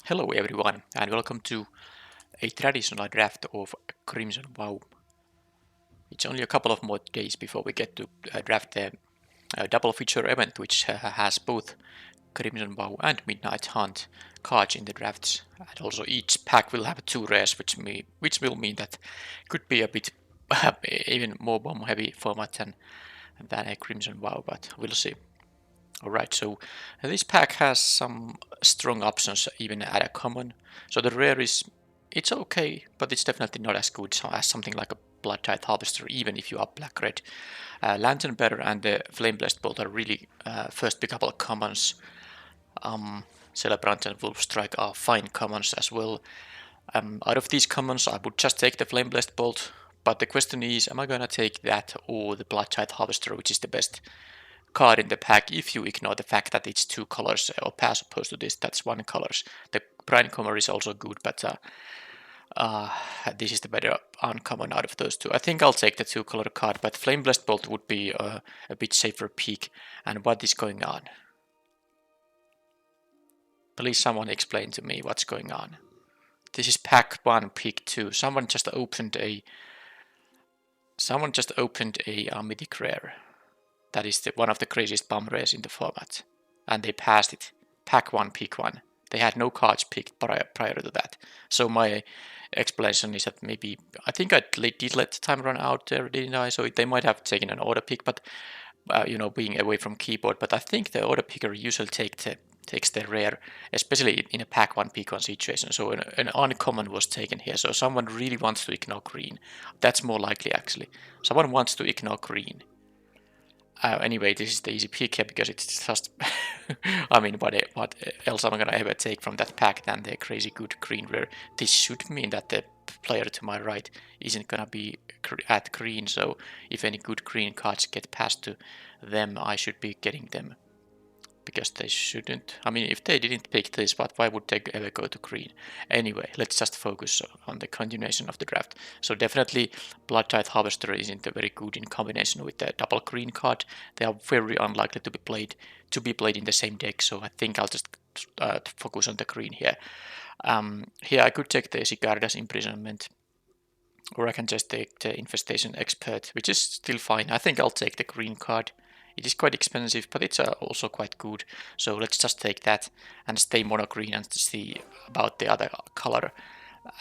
Hello everyone and welcome to a traditional draft of Crimson Vow. It's only a couple of more days before we get to draft the double feature event which has both Crimson Vow and Midnight Hunt cards in the drafts, and also each pack will have two rares which will mean that could be a bit even more bomb heavy format than a Crimson Vow, but we'll see. Alright, so this pack has some strong options even at a common. So the rare it's okay, but it's definitely not as good as something like a Blood Tithe Harvester, even if you are black-red. Lantern Bearer and the Flame Blessed Bolt are really first pickable commons. Celebrant and Wolf Strike are fine commons as well. Out of these commons, I would just take the Flame Blessed Bolt, but the question is, am I gonna take that or the Blood Tithe Harvester, which is the best card in the pack if you ignore the fact that it's two colors, or as opposed to this that's one colors. The Brine Comer is also good, but this is the better uncommon out of those two. I think I'll take the two color card, but Flame Blessed Bolt would be a bit safer pick. And what is going on? Please someone explain to me what's going on. This is pack 1, pick 2. Someone just opened a mythic rare. That is one of the craziest bomb rares in the format. And they passed it. Pack 1, pick 1. They had no cards picked prior to that. So my explanation is that maybe, I think I did let the time run out there, didn't I? So they might have taken an auto pick, but being away from keyboard. But I think the auto picker usually takes the rare, especially in a pack 1 pick 1 situation. So an uncommon was taken here. So someone really wants to ignore green. That's more likely actually. Someone wants to ignore green. Anyway, this is the easy pick here because it's just, I mean, what else am I gonna ever take from that pack than the crazy good green rare? This should mean that the player to my right isn't gonna be at green, so if any good green cards get passed to them, I should be getting them. Because they shouldn't. I mean, if they didn't pick this, but why would they ever go to green? Anyway, let's just focus on the continuation of the draft. So definitely Blood Tithe Harvester isn't very good in combination with the double green card. They are very unlikely to be played in the same deck, so I think I'll just focus on the green here. Here I could take the Sigarda's Imprisonment, or I can just take the Infestation Expert, which is still fine. I think I'll take the green card. It is quite expensive, but it's also quite good. So let's just take that and stay mono green and see about the other color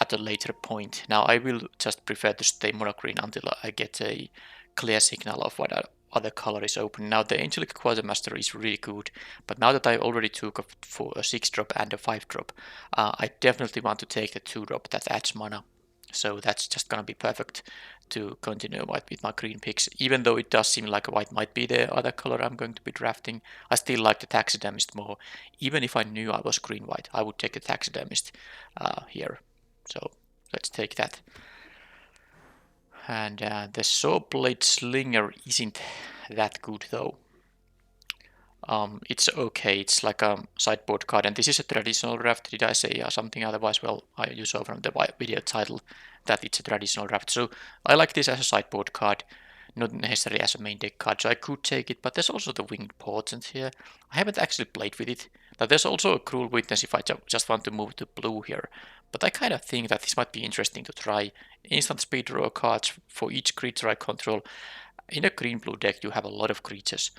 at a later point. Now I will just prefer to stay mono green until I get a clear signal of what other color is open. Now the Angelic Quartermaster is really good, but now that I already took for a 6-drop and a 5-drop, I definitely want to take the 2-drop that adds mana. So that's just gonna be perfect to continue with my green picks. Even though it does seem like white might be the other color I'm going to be drafting, I still like the Taxidermist more. Even if I knew I was green-white, I would take the Taxidermist here. So let's take that. And the Sawblade Slinger isn't that good though. It's okay, it's like a sideboard card, and this is a traditional draft. Did I say something otherwise? Well, you saw from the video title that it's a traditional draft, so I like this as a sideboard card, not necessarily as a main deck card, so I could take it, but there's also the Winged Portent here. I haven't actually played with it. Now there's also a Cruel Witness if I just want to move to blue here, but I kind of think that this might be interesting to try. Instant speed draw cards for each creature I control. In a green-blue deck you have a lot of creatures.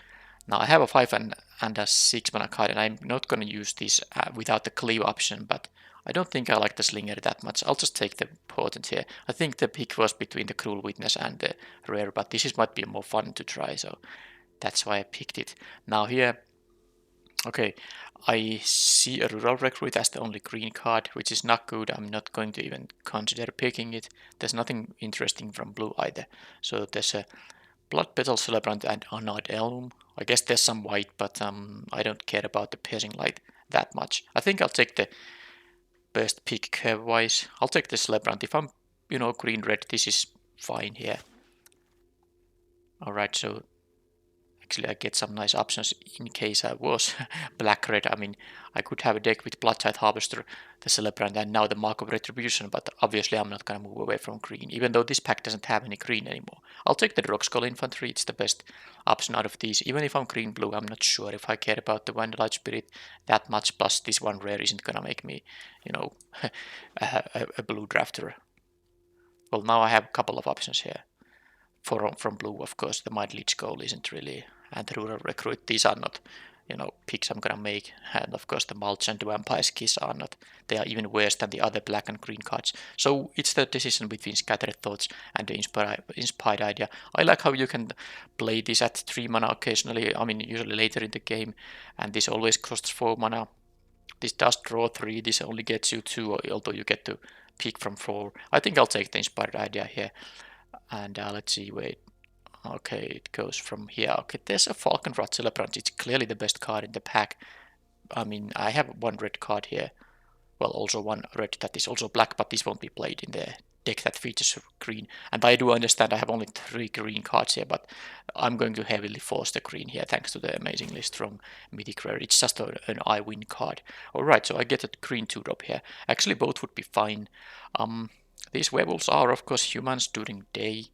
Now I have a 5 and a 6 mana card, and I'm not going to use this without the cleave option, but I don't think I like the Slinger that much. I'll just take the Portent here. I think the pick was between the Cruel Witness and the Rare, but this might be more fun to try, so that's why I picked it. Now here, okay, I see a Rural Recruit as the only green card, which is not good. I'm not going to even consider picking it. There's nothing interesting from blue either. So there's a Blood Petal Celebrant and Honored Elm. I guess there's some white, but I don't care about the Piercing Light that much. I think I'll take the best pick curve-wise. I'll take the Celebrant. If I'm, green-red, this is fine here. Alright, so Actually, I get some nice options in case I was black-red. I mean, I could have a deck with Bloodtide Harvester, the Celebrant, and now the Mark of Retribution, but obviously I'm not gonna move away from green, even though this pack doesn't have any green anymore. I'll take the Rockskull Infantry, it's the best option out of these. Even if I'm green-blue, I'm not sure if I care about the Vandalite Spirit that much, plus this one rare isn't gonna make me, you know, a blue drafter. Well, now I have a couple of options here. From blue, of course, the Mind Leech Goal isn't really, and the Rural Recruit, these are not, picks I'm gonna make. And of course, the Mulch and the Vampire's Kiss are not, they are even worse than the other black and green cards. So it's the decision between Scattered Thoughts and the Inspired Idea. I like how you can play this at 3 mana occasionally, I mean, usually later in the game, and this always costs 4 mana. This does draw 3, this only gets you 2, although you get to pick from 4. I think I'll take the Inspired Idea here. And let's see, wait. Okay, it goes from here. Okay, there's a Falconrod Celebrant. It's clearly the best card in the pack. I mean, I have one red card here. Well, also one red that is also black, but this won't be played in the deck that features green. And I do understand I have only 3 green cards here, but I'm going to heavily force the green here thanks to the amazingly strong Mythic Rare. It's just an I win card. Alright, so I get a green 2-drop here. Actually, both would be fine. These werewolves are, of course, humans during day.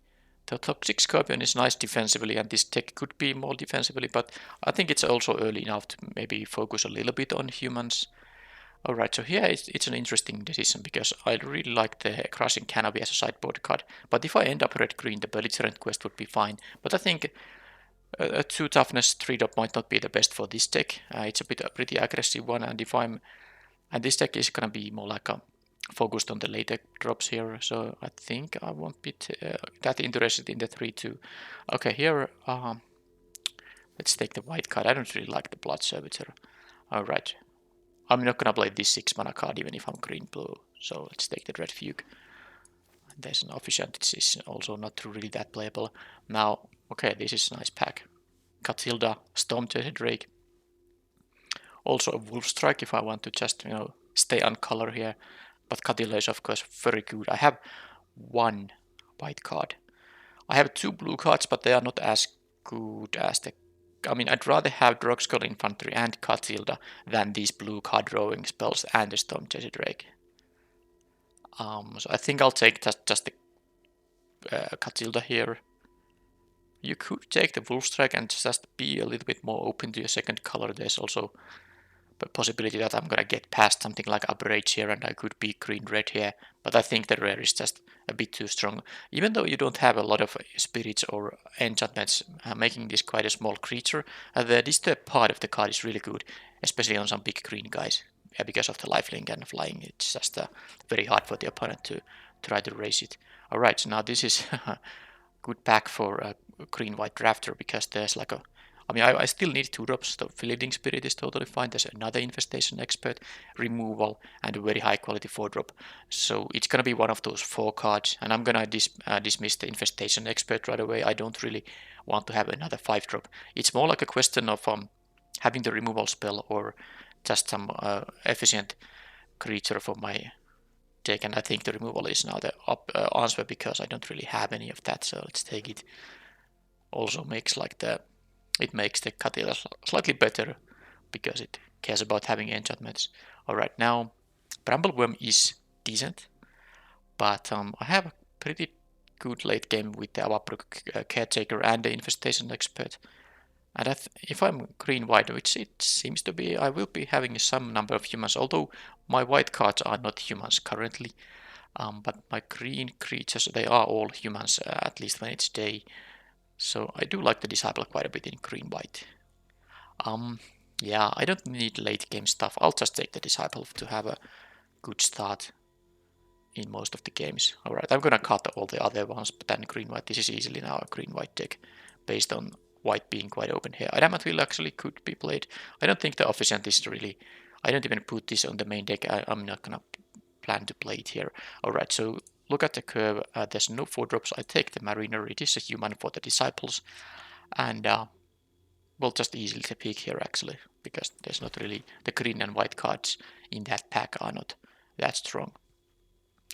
The Toxic Scorpion is nice defensively, and this deck could be more defensively, but I think it's also early enough to maybe focus a little bit on humans. Alright, so here it's an interesting decision, because I really like the Crushing Canopy as a sideboard card, but if I end up red-green, the Belligerent Quest would be fine. But I think a 2 toughness 3-drop might not be the best for this deck. It's a pretty aggressive one, and and this deck is gonna be more like a focused on the later drops here, so I think I won't be that interested in the 3-2. Okay, here, let's take the white card. I don't really like the Blood Servitor. Alright, I'm not gonna play this 6 mana card even if I'm green-blue, so let's take the Red Fugue. There's an Officiant, this is also not really that playable. Now, okay, this is a nice pack. Catilda, Storm-Chased Drake. Also a Wolf Strike if I want to just, stay on color here. But Catilda is of course very good. I have 1 white card. I have 2 blue cards, but they are not as good as the... I mean, I'd rather have Rockskull Infantry and Catilda than these blue card drawing spells and the Storm-Chased Drake. So I think I'll take just the Catilda here. You could take the Wolf Strike and just be a little bit more open to your second color. There's also the possibility that I'm gonna get past something like Outrage here and I could be green-red here, but I think the rare is just a bit too strong. Even though you don't have a lot of spirits or enchantments, making this quite a small creature, the disturb part of the card is really good, especially on some big green guys. Because of the lifelink and flying, it's just very hard for the opponent to try to raise it. Alright, so now this is a good pack for a green-white drafter, because there's like a... I mean, I still need 2 drops. The Fleeting Spirit is totally fine. There's another Infestation Expert, Removal, and a very high quality 4-drop. So it's gonna be one of those 4 cards, and I'm gonna dismiss the Infestation Expert right away. I don't really want to have another 5-drop. It's more like a question of having the removal spell or just some efficient creature for my deck, and I think the removal is now the answer, because I don't really have any of that, so let's take it. Also makes it makes the Catilda slightly better, because it cares about having enchantments. Alright, now Brambleworm is decent, but I have a pretty good late game with the Avabrook Caretaker and the Infestation Expert. And if I'm green-white, which it seems to be, I will be having some number of humans, although my white cards are not humans currently. But my green creatures, they are all humans, at least when it's day. So I do like the Disciple quite a bit in green-white. Yeah, I don't need late game stuff. I'll just take the Disciple to have a good start in most of the games. Alright, I'm gonna cut all the other ones, but then green-white, this is easily now a green-white deck, based on white being quite open here. Adamantville actually could be played. I don't think the Officiant is really... I don't even put this on the main deck. I'm not gonna plan to play it here. Alright, so look at the curve. There's no 4-drops. I take the Mariner. It is a human for the Disciples. And, well, just easily to pick here actually, because there's not really... The green and white cards in that pack are not that strong.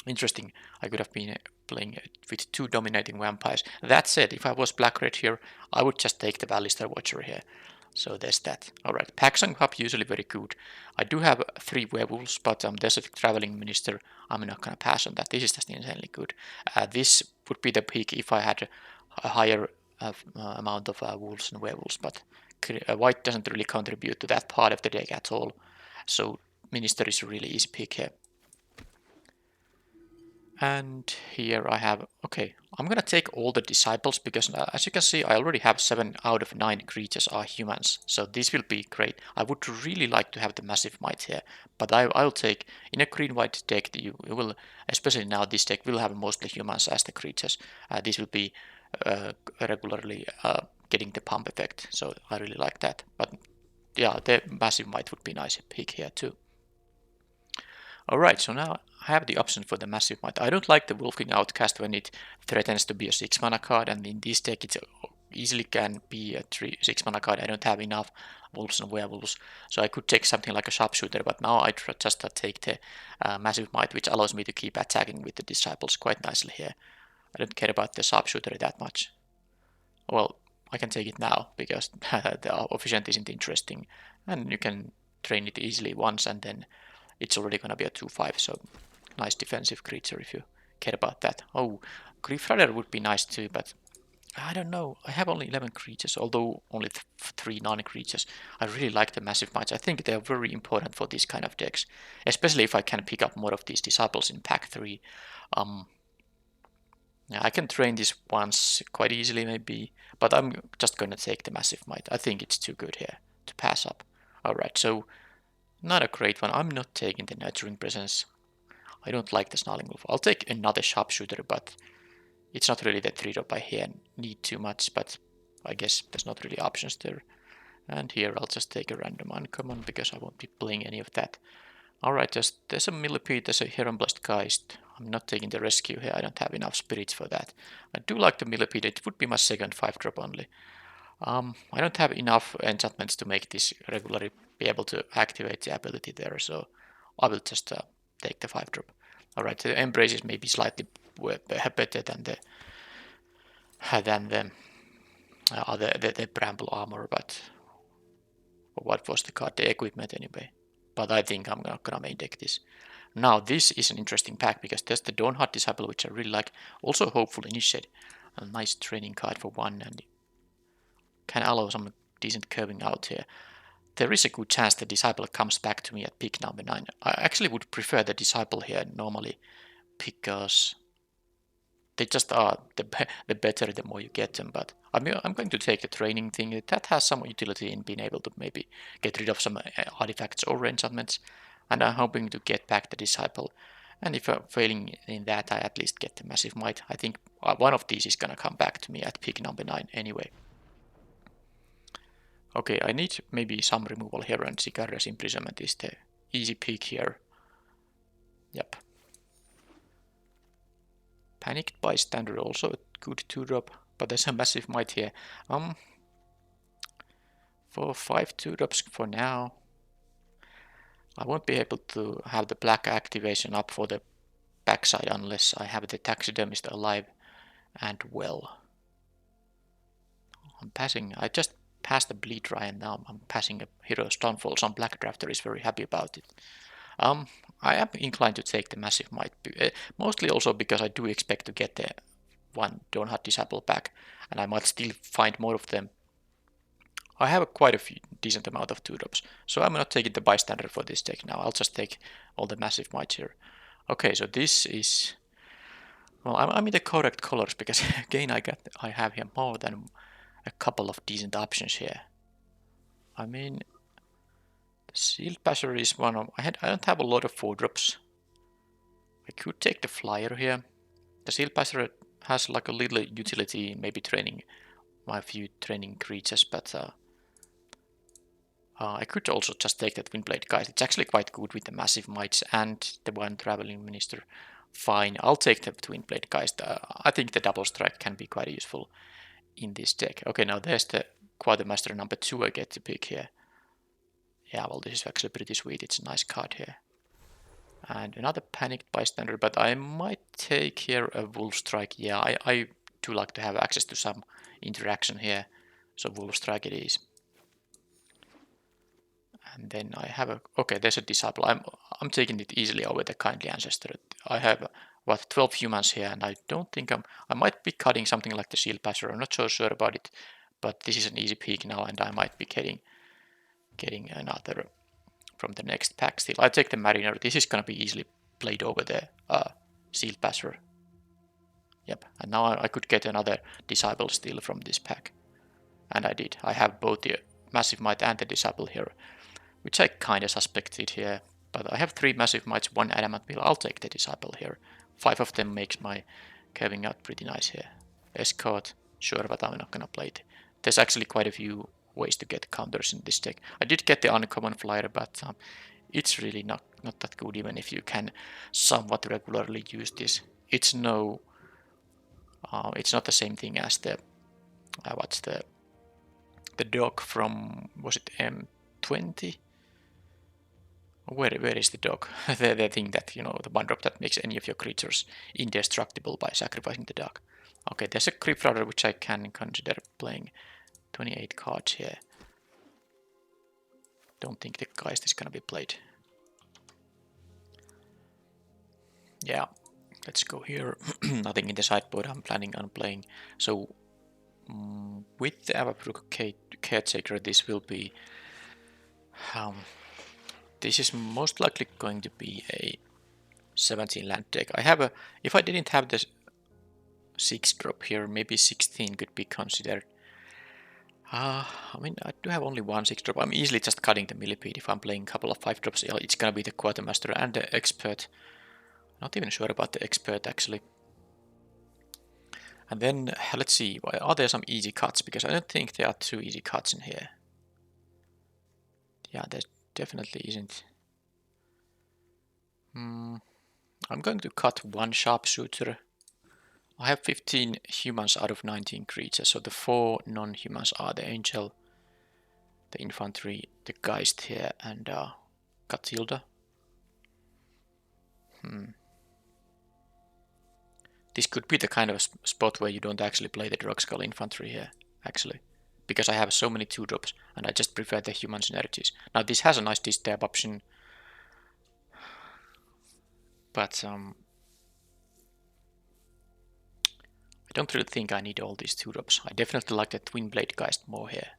Interesting. I could have been playing with 2 dominating vampires. That said, if I was black-red here, I would just take the Ballister Watcher here. So there's that. Alright, packs and hub usually very good. I do have 3 werewolves, but there's a traveling minister. I'm not gonna pass on that. This is just insanely good. This would be the peak if I had a higher amount of wolves and werewolves, but white doesn't really contribute to that part of the deck at all. So minister is a really easy pick here. And here I have, okay, I'm gonna take all the disciples because as you can see, I already have 7 out of 9 creatures are humans. So this will be great. I would really like to have the massive might here, but I'll take, in a green-white deck, you will, especially now this deck will have mostly humans as the creatures. This will be regularly getting the pump effect, so I really like that. But yeah, the massive might would be nice pick here too. Alright, so now I have the option for the massive might. I don't like the Wolfking Outcast when it threatens to be a 6 mana card, and in this deck it easily can be a 6 mana card. I don't have enough wolves and werewolves, so I could take something like a sharpshooter, but now I just take the massive might, which allows me to keep attacking with the disciples quite nicely here. I don't care about the sharpshooter that much. Well, I can take it now because the efficient isn't interesting, and you can train it easily once and then it's already gonna be a 2/5, so nice defensive creature if you care about that. Oh, Griffrider would be nice too, but I don't know. I have only 11 creatures, although only 3 non-creatures. I really like the massive mites. I think they are very important for this kind of decks, especially if I can pick up more of these disciples in pack 3. Yeah, I can train this once quite easily maybe, but I'm just gonna take the massive might. I think it's too good here to pass up. Alright, so not a great one. I'm not taking the Nurturing Presence. I don't like the Snarling Wolf. I'll take another Sharpshooter, but it's not really the 3-drop I here need too much, but I guess there's not really options there. And here I'll just take a random uncommon because I won't be playing any of that. Alright, there's a Millipede, there's a Heronblessed Geist. I'm not taking the Rescue here, I don't have enough spirits for that. I do like the Millipede, it would be my second 5-drop only. I don't have enough enchantments to make this regularly be able to activate the ability there, so I will just take the 5-drop. Alright, the Embrace is maybe slightly better than the Bramble Armor, but what was the card? The Equipment anyway. But I think I'm not gonna main deck this. Now this is an interesting pack because there's the Dawnhard Disciple, which I really like. Also Hopeful Initiate, a nice training card for 1 and can allow some decent curving out here. There is a good chance the Disciple comes back to me at pick number 9. I actually would prefer the Disciple here normally because they just are the better the more you get them, but I'm going to take the training thing. That has some utility in being able to maybe get rid of some artifacts or enchantments, and I'm hoping to get back the Disciple. And if I'm failing in that, I at least get the Massive Might. I think one of these is gonna come back to me at pick number 9 anyway. Okay, I need maybe some removal here, and Sicaria's Imprisonment is the easy pick here. Yep. Panicked Bystander, also a good 2-drop, but there's a massive might here. For 5 2-drops for now. I won't be able to have the black activation up for the backside unless I have the Taxidermist alive and well. I'm passing, I just passed the Bleed Dry and now I'm passing a Hero's Downfall. Some Black Drafter is very happy about it. I am inclined to take the Massive Might, mostly also because I do expect to get the 1 Dawnhard Disciple back, and I might still find more of them. I have quite a decent amount of 2-drops, so I'm not taking the Bystander for this deck now. I'll just take all the Massive Might here. Okay, so this is... Well, I'm in the correct colors because again I have here more than a couple of decent options here. I mean, the Shield Passer is one of... I don't have a lot of 4-drops. I could take the Flyer here. The Shield Passer has like a little utility, maybe training my few training creatures, but I could also just take that Windblade Geist. It's actually quite good with the Massive Mights and the 1 Traveling Minister. Fine, I'll take the Windblade Geist. I think the Double Strike can be quite useful in this deck. Okay, now there's the Quartermaster number 2 I get to pick here. Yeah, well, this is actually pretty sweet. It's a nice card here. And another panicked bystander, but I might take here a wolf strike. Yeah, I do like to have access to some interaction here. So wolf strike it is. And then I have a, okay, there's a disciple. I'm taking it easily over the kindly ancestor. I have what 12 humans here, and I don't think I might be cutting something like the shield passer. I'm not so sure about it, but this is an easy peak now, and I might be getting another from the next pack still. I take the mariner. This is gonna be easily played over the shield passer. Yep, and now I could get another disciple still from this pack, and I did. I have both the massive might and the disciple here, which I kinda suspected here. But I have 3 massive mights, 1 adamant mill. I'll take the disciple here. 5 of them makes my curving out pretty nice here. Escort, sure, but I'm not gonna play it. There's actually quite a few ways to get counters in this deck. I did get the uncommon flyer, but it's really not that good even if you can somewhat regularly use this. It's no, it's not the same thing as the what's the dog from, was it M20? Where is the dog? the thing that, you know, the one drop that makes any of your creatures indestructible by sacrificing the dog. Okay, there's a Crypt Router which I can consider playing. 28 cards here. Don't think the Geist is gonna be played. Yeah, let's go here. Nothing in the sideboard I'm planning on playing. So with the Avabrook Caretaker, this will be this is most likely going to be a 17 land deck. I have a, if I didn't have the 6 drop here, maybe 16 could be considered. I mean, I do have only 1 6 drop. I'm easily just cutting the millipede if I'm playing a couple of 5 drops. It's gonna be the Quartermaster and the Expert. Not even sure about the Expert actually. And then let's see, are there some easy cuts? Because I don't think there are 2 easy cuts in here. Yeah, there definitely isn't. I'm going to cut 1 sharpshooter. I have 15 humans out of 19 creatures, so the 4 non-humans are the Angel, the Infantry, the Geist here, and Catilda. This could be the kind of spot where you don't actually play the Drogskull Infantry here, actually. Because I have so many 2-drops, and I just prefer the human synergies. Now this has a nice disturb option, but I don't really think I need all these 2-drops. I definitely like the Twin Blade Geist more here.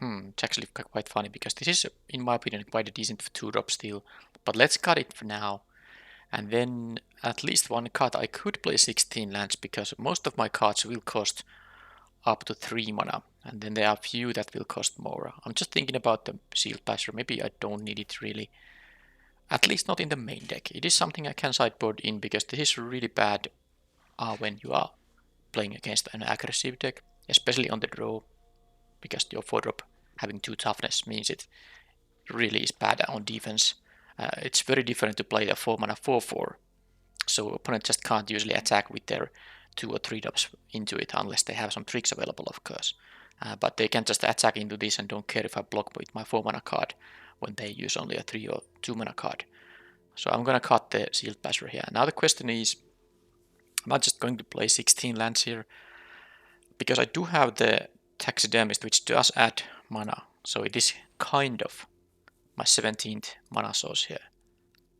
It's actually quite funny because this is, in my opinion, quite a decent 2-drop still. But let's cut it for now. And then at least 1 cut. I could play 16 lands because most of my cards will cost up to 3 mana. And then there are a few that will cost more. I'm just thinking about the Shield Passer. Maybe I don't need it really. At least not in the main deck. It is something I can sideboard in because this is really bad when you are playing against an aggressive deck. Especially on the draw. Because your 4-drop having 2 toughness means it really is bad on defense. It's very different to play the 4 mana 4/4. So opponent just can't usually attack with their 2 or 3 drops into it unless they have some tricks available, of course. But they can just attack into this and don't care if I block with my 4 mana card when they use only a 3 or 2 mana card. So I'm gonna cut the Shield Passer here. Now the question is, am I just going to play 16 lands here? Because I do have the Taxidermist, which does add mana. So it is kind of my 17th mana source here.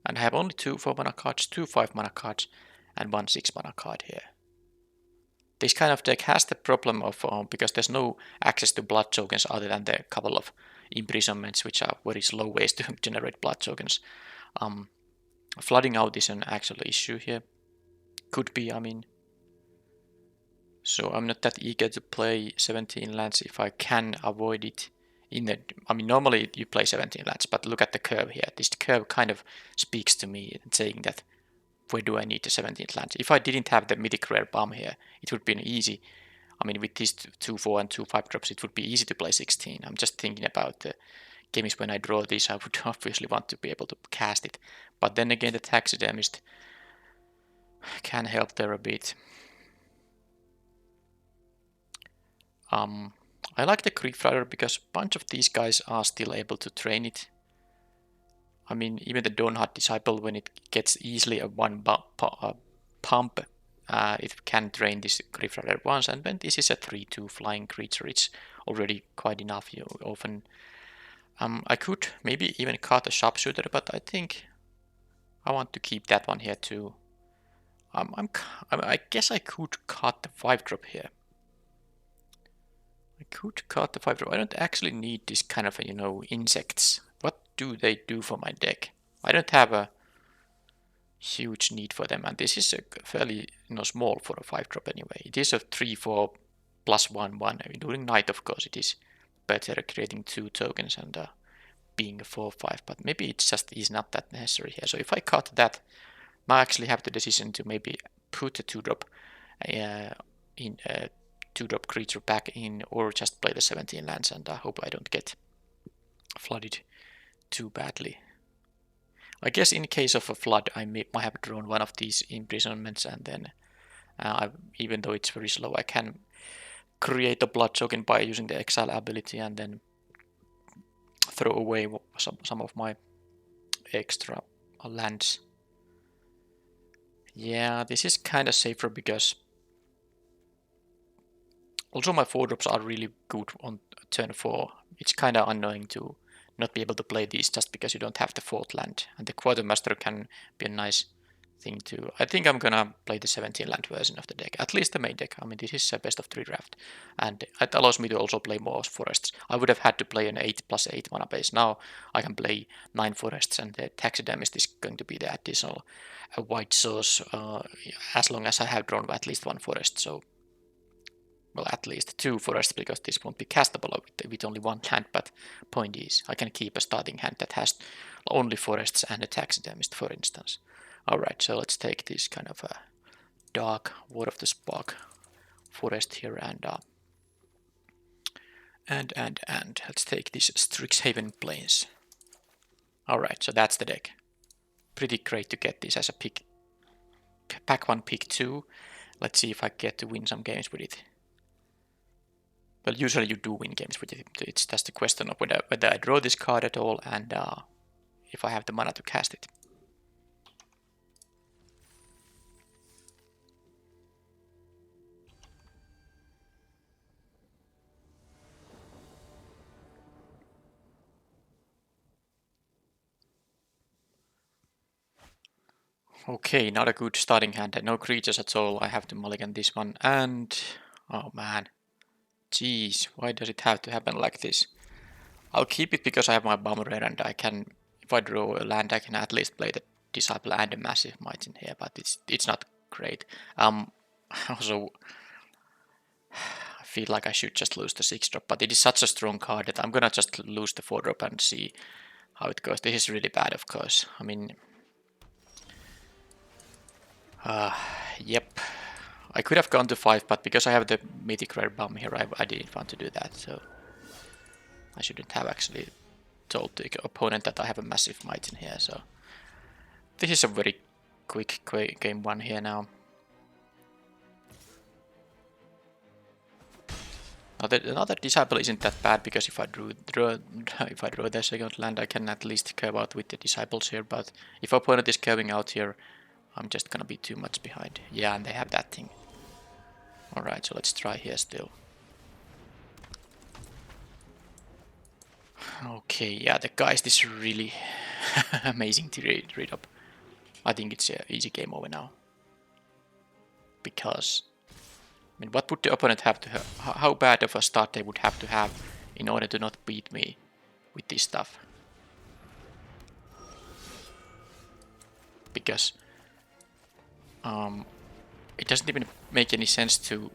And I have only 2 4 mana cards, 2 5 mana cards, and 1 6 mana card here. This kind of deck has the problem of, because there's no access to blood tokens other than the couple of imprisonments, which are very slow ways to generate blood tokens. Flooding out is an actual issue here. Could be, I mean. So I'm not that eager to play 17 lands if I can avoid it. I mean, normally you play 17 lands, but look at the curve here. This curve kind of speaks to me and saying that where do I need the 17th lands? If I didn't have the mythic rare bomb here, it would be easy. I mean, with these 2 4 and 2 5 drops, it would be easy to play 16. I'm just thinking about the games when I draw this. I would obviously want to be able to cast it, but then again, the Taxidermist can help there a bit. I like the Creep Rider because a bunch of these guys are still able to train it. I mean, even the Dawnhard Disciple, when it gets easily a one pump, it can train this Creep Rider once, and when this is a 3-2 flying creature, it's already quite enough. You often, I could maybe even cut a Sharpshooter, but I think I want to keep that one here too. I guess I could cut the 5-drop here. I could cut the 5-drop. I don't actually need this kind of, insects. What do they do for my deck? I don't have a huge need for them, and this is a fairly small for a 5-drop anyway. It is a 3-4 plus 1/1. I mean, during night, of course, it is better creating 2 tokens and being a 4-5, but maybe it just is not that necessary here. So if I cut that, I actually have the decision to maybe put a 2-drop in a 2-drop creature back in, or just play the 17 lands, and I hope I don't get flooded too badly. I guess in case of a flood, I might have drawn one of these imprisonments, and then even though it's very slow, I can create a blood token by using the exile ability, and then throw away some of my extra lands. Yeah, this is kind of safer because also my 4-drops are really good on turn 4. It's kind of annoying to not be able to play these just because you don't have the 4th land, and the Quartermaster can be a nice thing too. I think I'm gonna play the 17 land version of the deck, at least the main deck. I mean, this is a best of 3 draft, and it allows me to also play more forests. I would have had to play an 8+8 mana base. Now I can play 9 forests, and the taxidermist is going to be the additional white source as long as I have drawn at least 1 forest. So, well, at least 2 forests, because this won't be castable with only 1 land, but point is, I can keep a starting hand that has only forests and a taxidermist, for instance. Alright, so let's take this kind of a dark Ward of the Spark forest here, and let's take this Strixhaven Plains. Alright, so that's the deck. Pretty great to get this as a pick. Pack 1, pick 2. Let's see if I get to win some games with it. Well, usually you do win games with it. It's just a question of whether I draw this card at all, and if I have the mana to cast it. Okay, not a good starting hand. No creatures at all. I have to mulligan this one, and oh man. Jeez, why does it have to happen like this? I'll keep it because I have my Bomber and I can, if I draw a land, I can at least play the Disciple and a Massive Might in here, but it's not great. Also, I feel like I should just lose the 6-drop, but it is such a strong card that I'm gonna just lose the 4-drop and see how it goes. This is really bad, of course. I mean, yep. I could have gone to 5, but because I have the Mythic Rare Bomb here, I didn't want to do that, so I shouldn't have actually told the opponent that I have a Massive Might in here, so this is a very quick game 1 here now. Another Disciple isn't that bad, because if I draw the second land, I can at least curve out with the Disciples here, but if opponent is curving out here, I'm just gonna be too much behind. Yeah, and they have that thing. Alright, so let's try here still. Okay, yeah, the Geist is really amazing to read up. I think it's an easy game over now. Because, I mean, what would the opponent have to have? How bad of a start they would have to have in order to not beat me with this stuff? Because it doesn't even make any sense to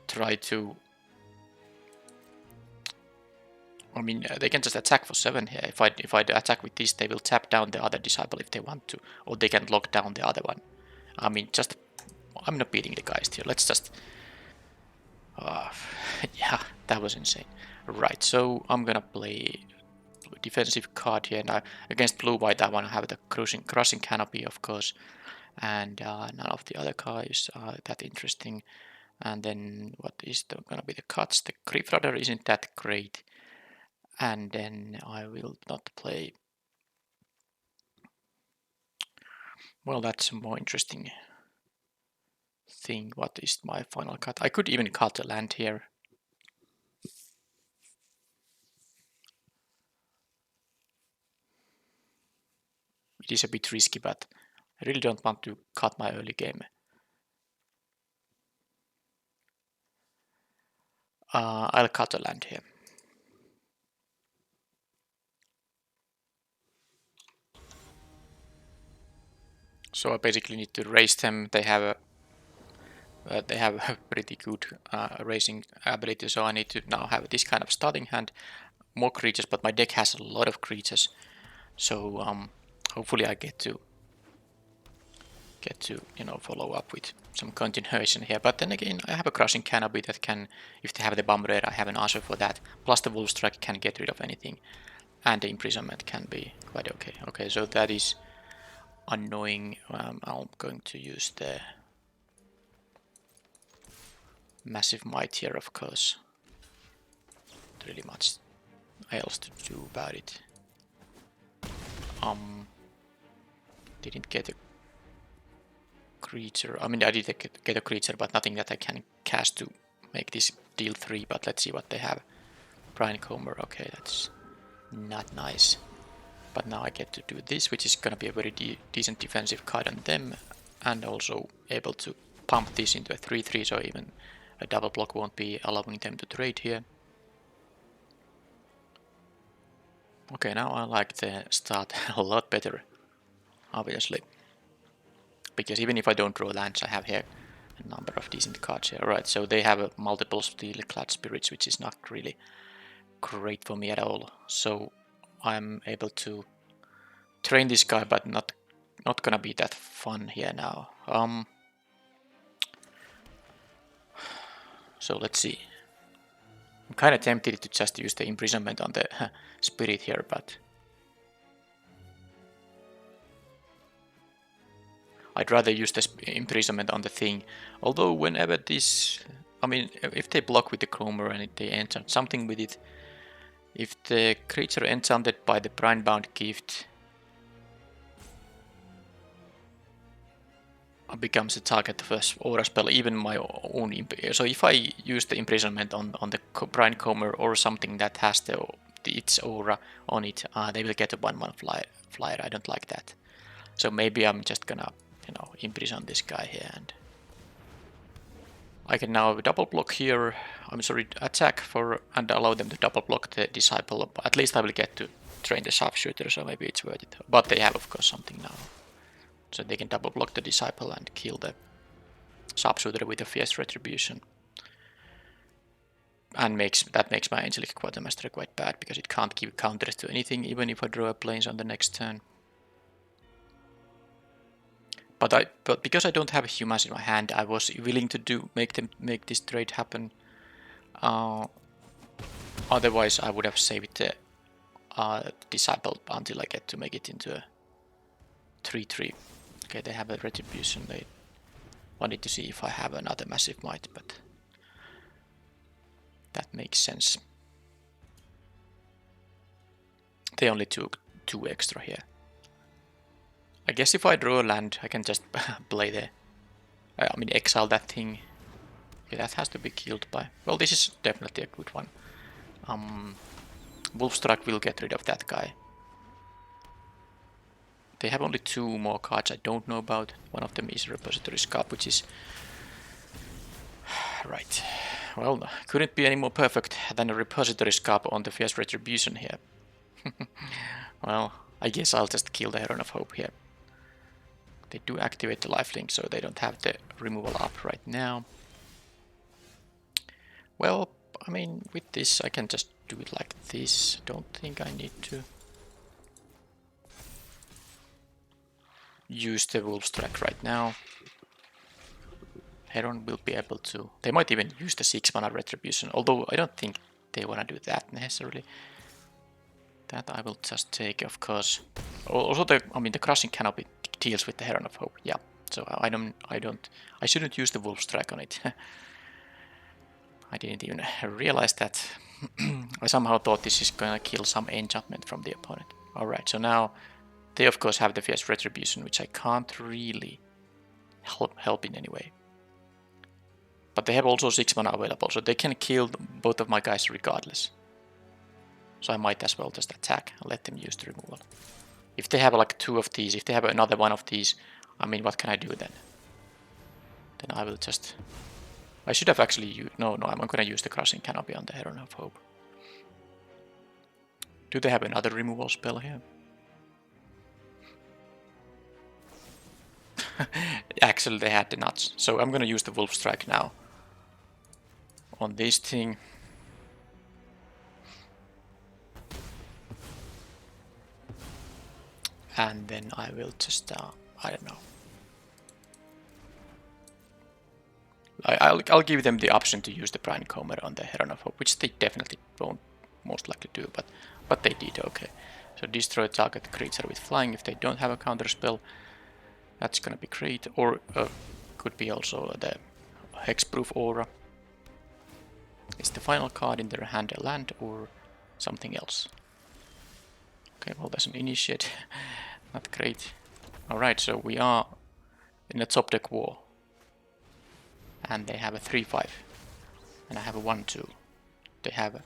try to... I mean, they can just attack for 7 here. If I attack with this, they will tap down the other Disciple if they want to, or they can lock down the other one. I mean, just... I'm not beating the Geist here. Let's just... yeah, that was insane. Right, so I'm gonna play defensive card here. Now, against blue-white, I want to have the Crushing Canopy, of course. And none of the other cards are that interesting. And then what is gonna be the cuts? The Grief Rudder isn't that great. And then I will not play. Well, that's a more interesting thing. What is my final cut? I could even cut a land here. It is a bit risky, but I really don't want to cut my early game. I'll cut a land here. So I basically need to raise them. They have a pretty good raising ability, so I need to now have this kind of starting hand, more creatures, but my deck has a lot of creatures, so hopefully I get to follow up with some continuation here. But then again, I have a Crushing Canopy that can, if they have the Bomb Rare, I have an answer for that. Plus the Wolf Strike can get rid of anything, and the Imprisonment can be quite okay. Okay, so that is annoying. I'm going to use the Massive Might here, of course. Not really much else to do about it. Didn't get a creature. I mean, I did get a creature, but nothing that I can cast to make this deal 3. But let's see what they have. Brian Comer. Okay, that's not nice. But now I get to do this, which is gonna be a very decent defensive card on them, and also able to pump this into a 3/3, so even a double block won't be allowing them to trade here. Okay, now I like the start a lot better, obviously. Because even if I don't draw lands, I have here a number of decent cards here. Right, so they have a multiple Steel-clad Spirits, which is not really great for me at all. So I'm able to train this guy, but not gonna be that fun here now. So let's see. I'm kind of tempted to just use the Imprisonment on the Spirit here, but I'd rather use the Imprisonment on the thing. Although whenever this, I mean, if they block with the Comer and they enchant something with it, if the creature enchanted by the Brine-bound Gift becomes a target of an aura spell, even my own. So if I use the Imprisonment on the Brine Comer or something that has its aura on it, they will get a 1/1 flyer. I don't like that. So maybe I'm just gonna, imprison this guy here, and I can now double block here. I'm sorry, attack and allow them to double block the Disciple. At least I will get to train the Sharpshooter, so maybe it's worth it. But they have, of course, something now. So they can double block the Disciple and kill the Sharpshooter with a Fierce Retribution. And that makes my Angelic Quartermaster quite bad, because it can't give counters to anything, even if I draw a Plains on the next turn. But because I don't have humans in my hand, I was willing to make this trade happen. Otherwise, I would have saved the Disciple until I get to make it into a 3/3. Okay, they have a Retribution. They wanted to see if I have another Massive Might, but that makes sense. They only took 2 extra here. I guess if I draw a land, I can just play the... exile that thing. Okay, that has to be killed by... Well, this is definitely a good one. Wolfstrike will get rid of that guy. They have only 2 more cards I don't know about. One of them is Repository Scarp, which is... Right. Well, couldn't be any more perfect than a Repository Scarp on the Fierce Retribution here. Well, I guess I'll just kill the Heron of Hope here. They do activate the lifelink, so they don't have the removal up right now. Well, I mean, with this I can just do it like this. Don't think I need to use the Wolfstrike right now. Heron will be able to... They might even use the 6-mana Retribution, although I don't think they want to do that necessarily. That I will just take, of course. Also, the Crushing Canopy deals with the Heron of Hope. Yeah, so I shouldn't use the Wolfstrike on it. I didn't even realize that. I somehow thought this is gonna kill some enchantment from the opponent. Alright, so now they of course have the Fierce Retribution, which I can't really help in any way. But they have also 6 mana available, so they can kill both of my guys regardless. So I might as well just attack and let them use the removal. If they have like 2 of these, if they have another one of these, I mean, what can I do then? Then I will just... I should have actually used... No, I'm not going to use the Crushing Canopy on the Heron of Hope. Do they have another removal spell here? Actually, they had the nuts. So I'm going to use the Wolf Strike now. On this thing. And then I will just... I don't know. I'll give them the option to use the Brine Comber on the Heron of Hope, which they definitely won't most likely do, but they did, okay. So destroy target creature with flying if they don't have a counter spell. That's gonna be great, or could be also the Hexproof Aura. Is the final card in their hand a land or something else? Okay, well there's an Initiate, not great. Alright, so we are in a top deck war. And they have a 3-5. And I have a 1-2. They have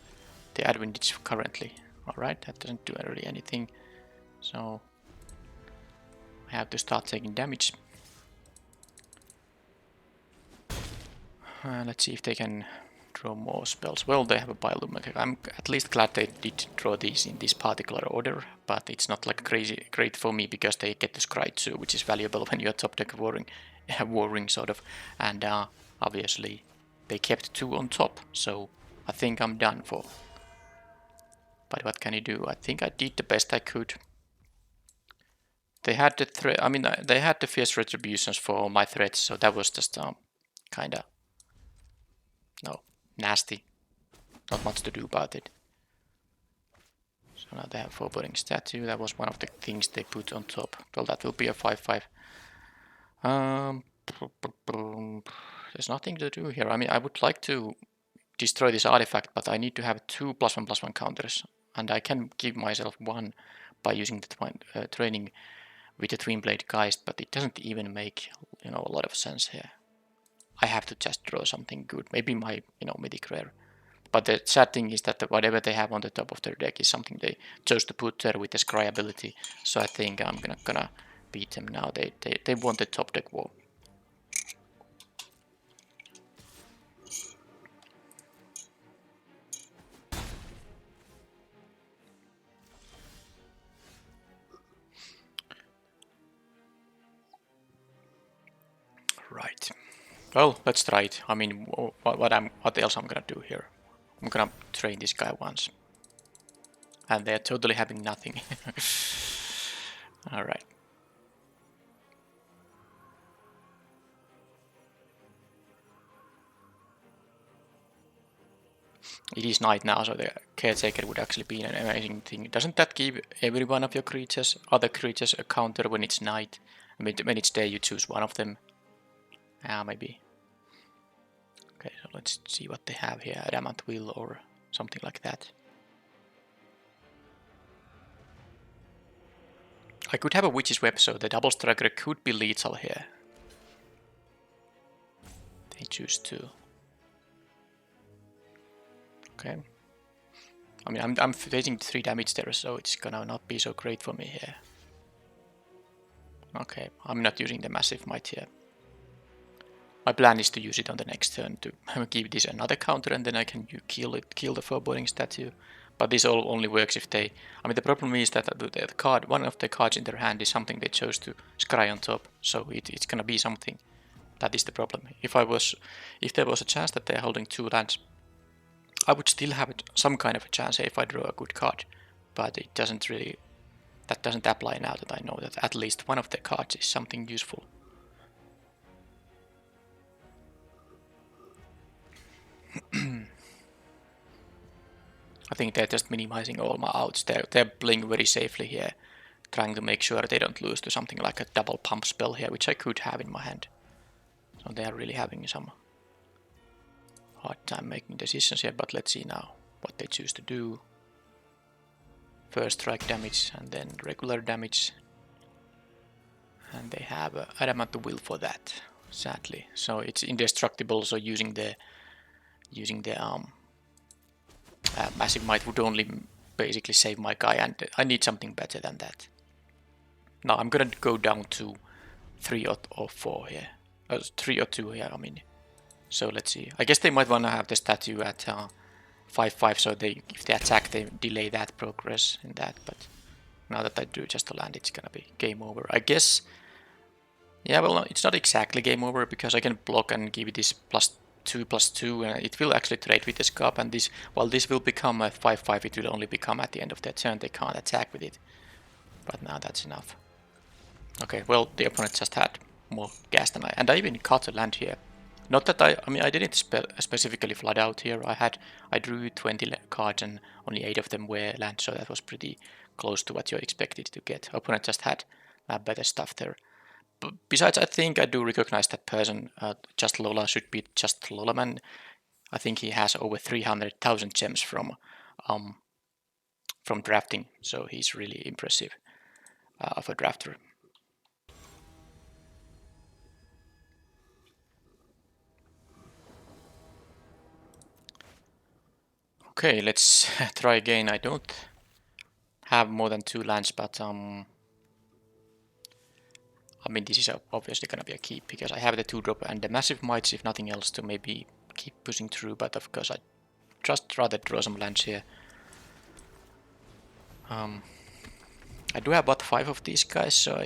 the advantage currently. Alright, that doesn't do really anything. So I have to start taking damage. Let's see if they can draw more spells. Well, they have a Bioluminescence. I'm at least glad they did draw these in this particular order, but it's not like crazy great for me because they get the Scry too, which is valuable when you're top deck warring sort of. And obviously they kept 2 on top, so I think I'm done for. But what can you do? I think I did the best I could. They had the they had the Fierce Retributions for all my threats, so that was just kinda nasty. Not much to do about it. So now they have Foreboding Statue. That was one of the things they put on top. Well, that will be a 5-5. There's nothing to do here. I mean, I would like to destroy this artifact, but I need to have 2 +1/+1 counters. And I can give myself 1 by using the training with the Twin Blade Geist, but it doesn't even make, a lot of sense here. I have to just draw something good. Maybe my, mythic rare. But the sad thing is that whatever they have on the top of their deck is something they chose to put there with the Scry ability. So I think I'm gonna beat them now. They won the top deck war. Right. Well, let's try it. I mean, what else I'm gonna do here? I'm gonna train this guy once. And they're totally having nothing. Alright. It is night now, so the Caretaker would actually be an amazing thing. Doesn't that give every one of your creatures, other creatures, a counter when it's night? I mean, when it's day, you choose one of them. Maybe. Okay, so let's see what they have here. Adamant Will or something like that. I could have a Witch's Web, so the double striker could be lethal here. They choose to. Okay. I mean, I'm facing 3 damage there, so it's gonna not be so great for me here. Okay, I'm not using the Massive Might here. My plan is to use it on the next turn to give this another counter, and then I can kill the Foreboding Statue. But this only works if they... I mean, the problem is that the card, one of the cards in their hand is something they chose to scry on top, so it's gonna be something. That is the problem. If there was a chance that they're holding 2 lands, I would still have some kind of a chance if I draw a good card, but it doesn't really... That doesn't apply now that I know that at least one of the cards is something useful. I think they're just minimizing all my outs. They're playing very safely here, trying to make sure they don't lose to something like a double pump spell here, which I could have in my hand. So they are really having some hard time making decisions here, but let's see now what they choose to do. First strike damage and then regular damage. And they have adamant will for that, sadly. So it's indestructible, so using the massive might would only basically save my guy, and I need something better than that. Now I'm gonna go down to 3 or 4 here. 3 or 2 here, I mean. So let's see. I guess they might wanna have the statue at 5/5, so if they attack, they delay that progress in that. But now that I do just a land, it's gonna be game over. I guess. Yeah, well, no, it's not exactly game over because I can block and give it this +2/+2, and it will actually trade with the scarp. And this, while this will become a 5/5, it will only become at the end of their turn. They can't attack with it. But now that's enough. Okay, well, the opponent just had more gas than I, and I even caught a land here. Not that I mean, I didn't specifically flood out here. I drew 20 cards and only 8 of them were land, so that was pretty close to what you expected to get. Opponent just had better stuff there. But besides, I think I do recognize that person. Just Lola should be just Lola man. I think he has over 300,000 gems from drafting, so he's really impressive of a drafter. Okay, let's try again. I don't have more than 2 lands, but I mean, this is obviously gonna be a keep because I have the 2-drop and the massive mites, if nothing else, to maybe keep pushing through. But of course, I just rather draw some lands here. I do have about 5 of these guys, so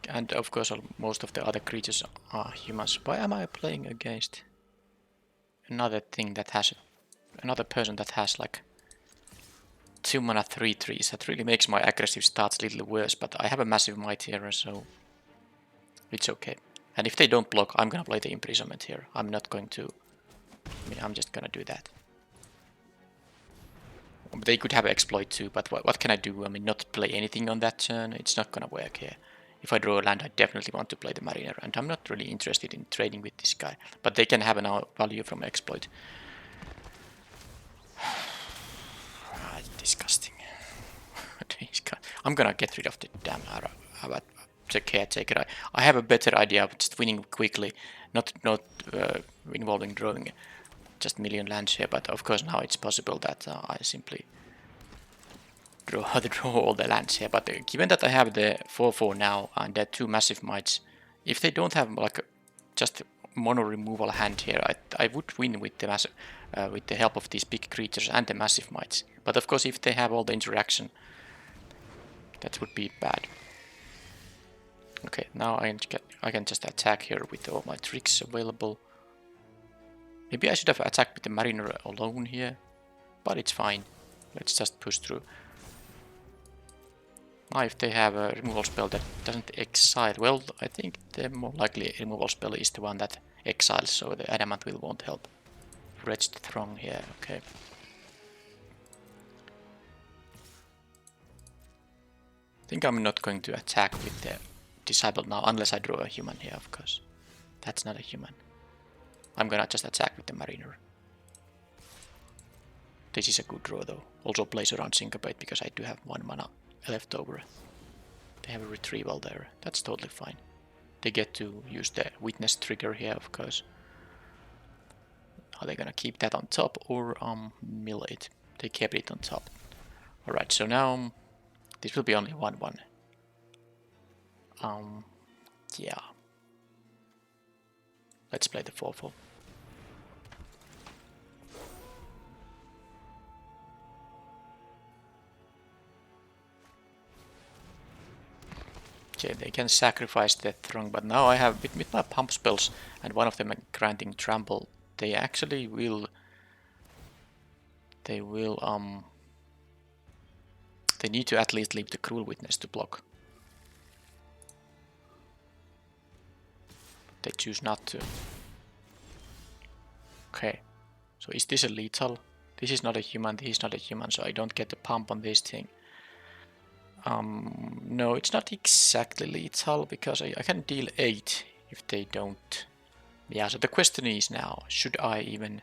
and of course most of the other creatures are humans. Why am I playing against another thing that has another person that has like 2 mana 3/3s? That really makes my aggressive starts a little worse, but I have a massive might here, so it's okay. And if they don't block, I'm gonna play the imprisonment here. I'm not going to. I mean, I'm just gonna do that. They could have exploit too, but what can I do? I mean, not play anything on that turn. It's not gonna work here. If I draw a land, I definitely want to play the Mariner, and I'm not really interested in trading with this guy. But they can have an value from exploit. Disgusting. I'm gonna get rid of the damn the caretaker. I have a better idea of just winning quickly, not involving drawing just million lands here. But of course now it's possible that I simply draw all the lands here. But given that I have the 4/4 now and the 2 massive mites, if they don't have like just mono removal hand here, I would win with the massive, with the help of these big creatures and the massive mites. But of course, if they have all the interaction, that would be bad. Okay, now I can just attack here with all my tricks available. Maybe I should have attacked with the Mariner alone here, but it's fine. Let's just push through. Now if they have a removal spell that doesn't exile, well, I think the more likely removal spell is the one that exiles, so the Adamant will won't help. Wretched Throng here, okay. I think I'm not going to attack with the Disciple now, unless I draw a human here, of course. That's not a human. I'm gonna just attack with the Mariner. This is a good draw though. Also plays around Syncopate because I do have 1 mana left over. They have a retrieval there. That's totally fine. They get to use the Witness trigger here, of course. Are they gonna keep that on top or mill it? They kept it on top. Alright, so now this will be only 1/1. Yeah. Let's play the 4/4. Okay, they can sacrifice the Throng, but now I have, with my pump spells and one of them granting trample, they actually will, they need to at least leave the Cruel Witness to block. They choose not to. Okay, so is this a lethal? This is not a human, this is not a human, so I don't get the pump on this thing. No, it's not exactly lethal, because I can deal 8 if they don't. Yeah, so the question is now, should I even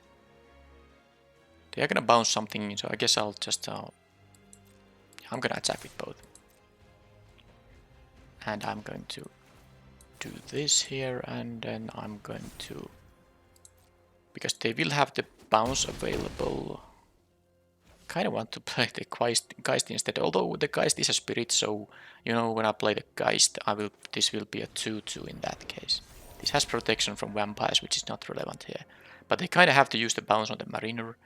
They are gonna bounce something, so I guess I'll just... I'm gonna attack with both. And I'm going to do this here, and then I'm going to... Because they will have the bounce available. Kind of want to play the Geist instead, although the Geist is a spirit, so you know when I play the Geist, this will be a 2/2 in that case. This has protection from vampires, which is not relevant here, but they kind of have to use the bounce on the Mariner.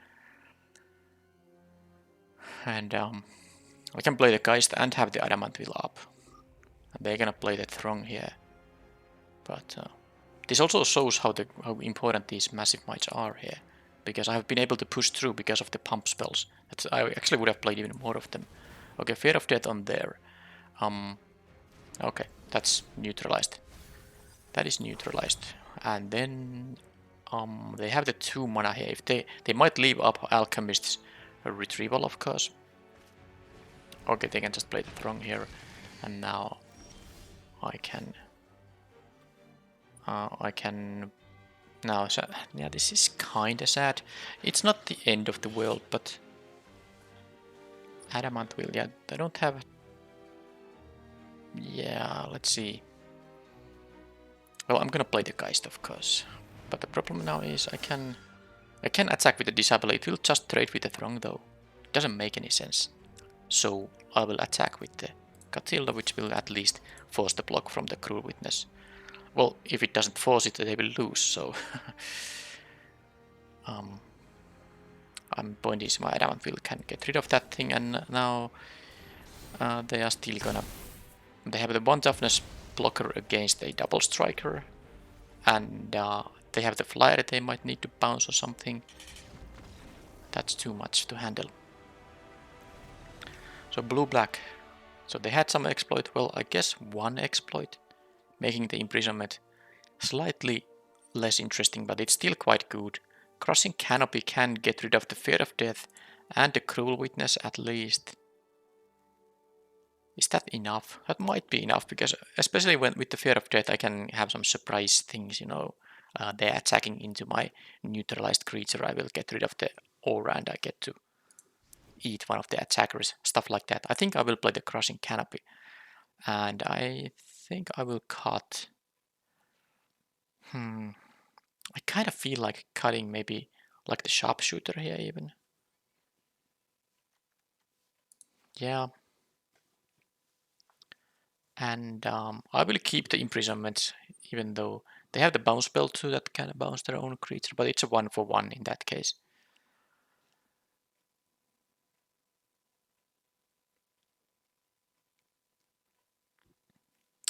And I can play the Geist and have the Adamant Will up. And they're gonna play the Throng here, but this also shows how important these massive mites are here. Because I have been able to push through because of the pump spells. I actually would have played even more of them. Okay, Fear of Death on there. Okay, that's neutralized. That is neutralized. And then they have the 2 mana here. If they might leave up Alchemist's Retrieval, of course. Okay, they can just play the Throng here. And now I can now, so, yeah, this is kinda sad. It's not the end of the world, but Adamant Will, yeah, they don't have... Yeah, let's see. Well, I'm gonna play the Geist, of course. But the problem now is I can attack with the Disable. It will just trade with the Throng, though. It doesn't make any sense. So I will attack with the Catilda, which will at least force the block from the Cruel Witness. Well, if it doesn't force it, they will lose, so... point is my Adamant Will can get rid of that thing, and now they are still gonna... They have the 1 toughness blocker against a double striker, and they have the flyer they might need to bounce or something. That's too much to handle. So blue-black. So they had some exploit, well, I guess 1 exploit, making the imprisonment slightly less interesting, but it's still quite good. Crushing Canopy can get rid of the Fear of Death and the Cruel Witness at least. Is that enough? That might be enough, because especially with the Fear of Death I can have some surprise things, you know. They're attacking into my neutralized creature, I will get rid of the aura and I get to eat one of the attackers, stuff like that. I think I will play the Crushing Canopy. And I think I will cut... I kind of feel like cutting maybe like the Sharpshooter here even. Yeah. And I will keep the imprisonments, even though they have the bounce spell too that can bounce their own creature, but it's a 1-for-1 in that case.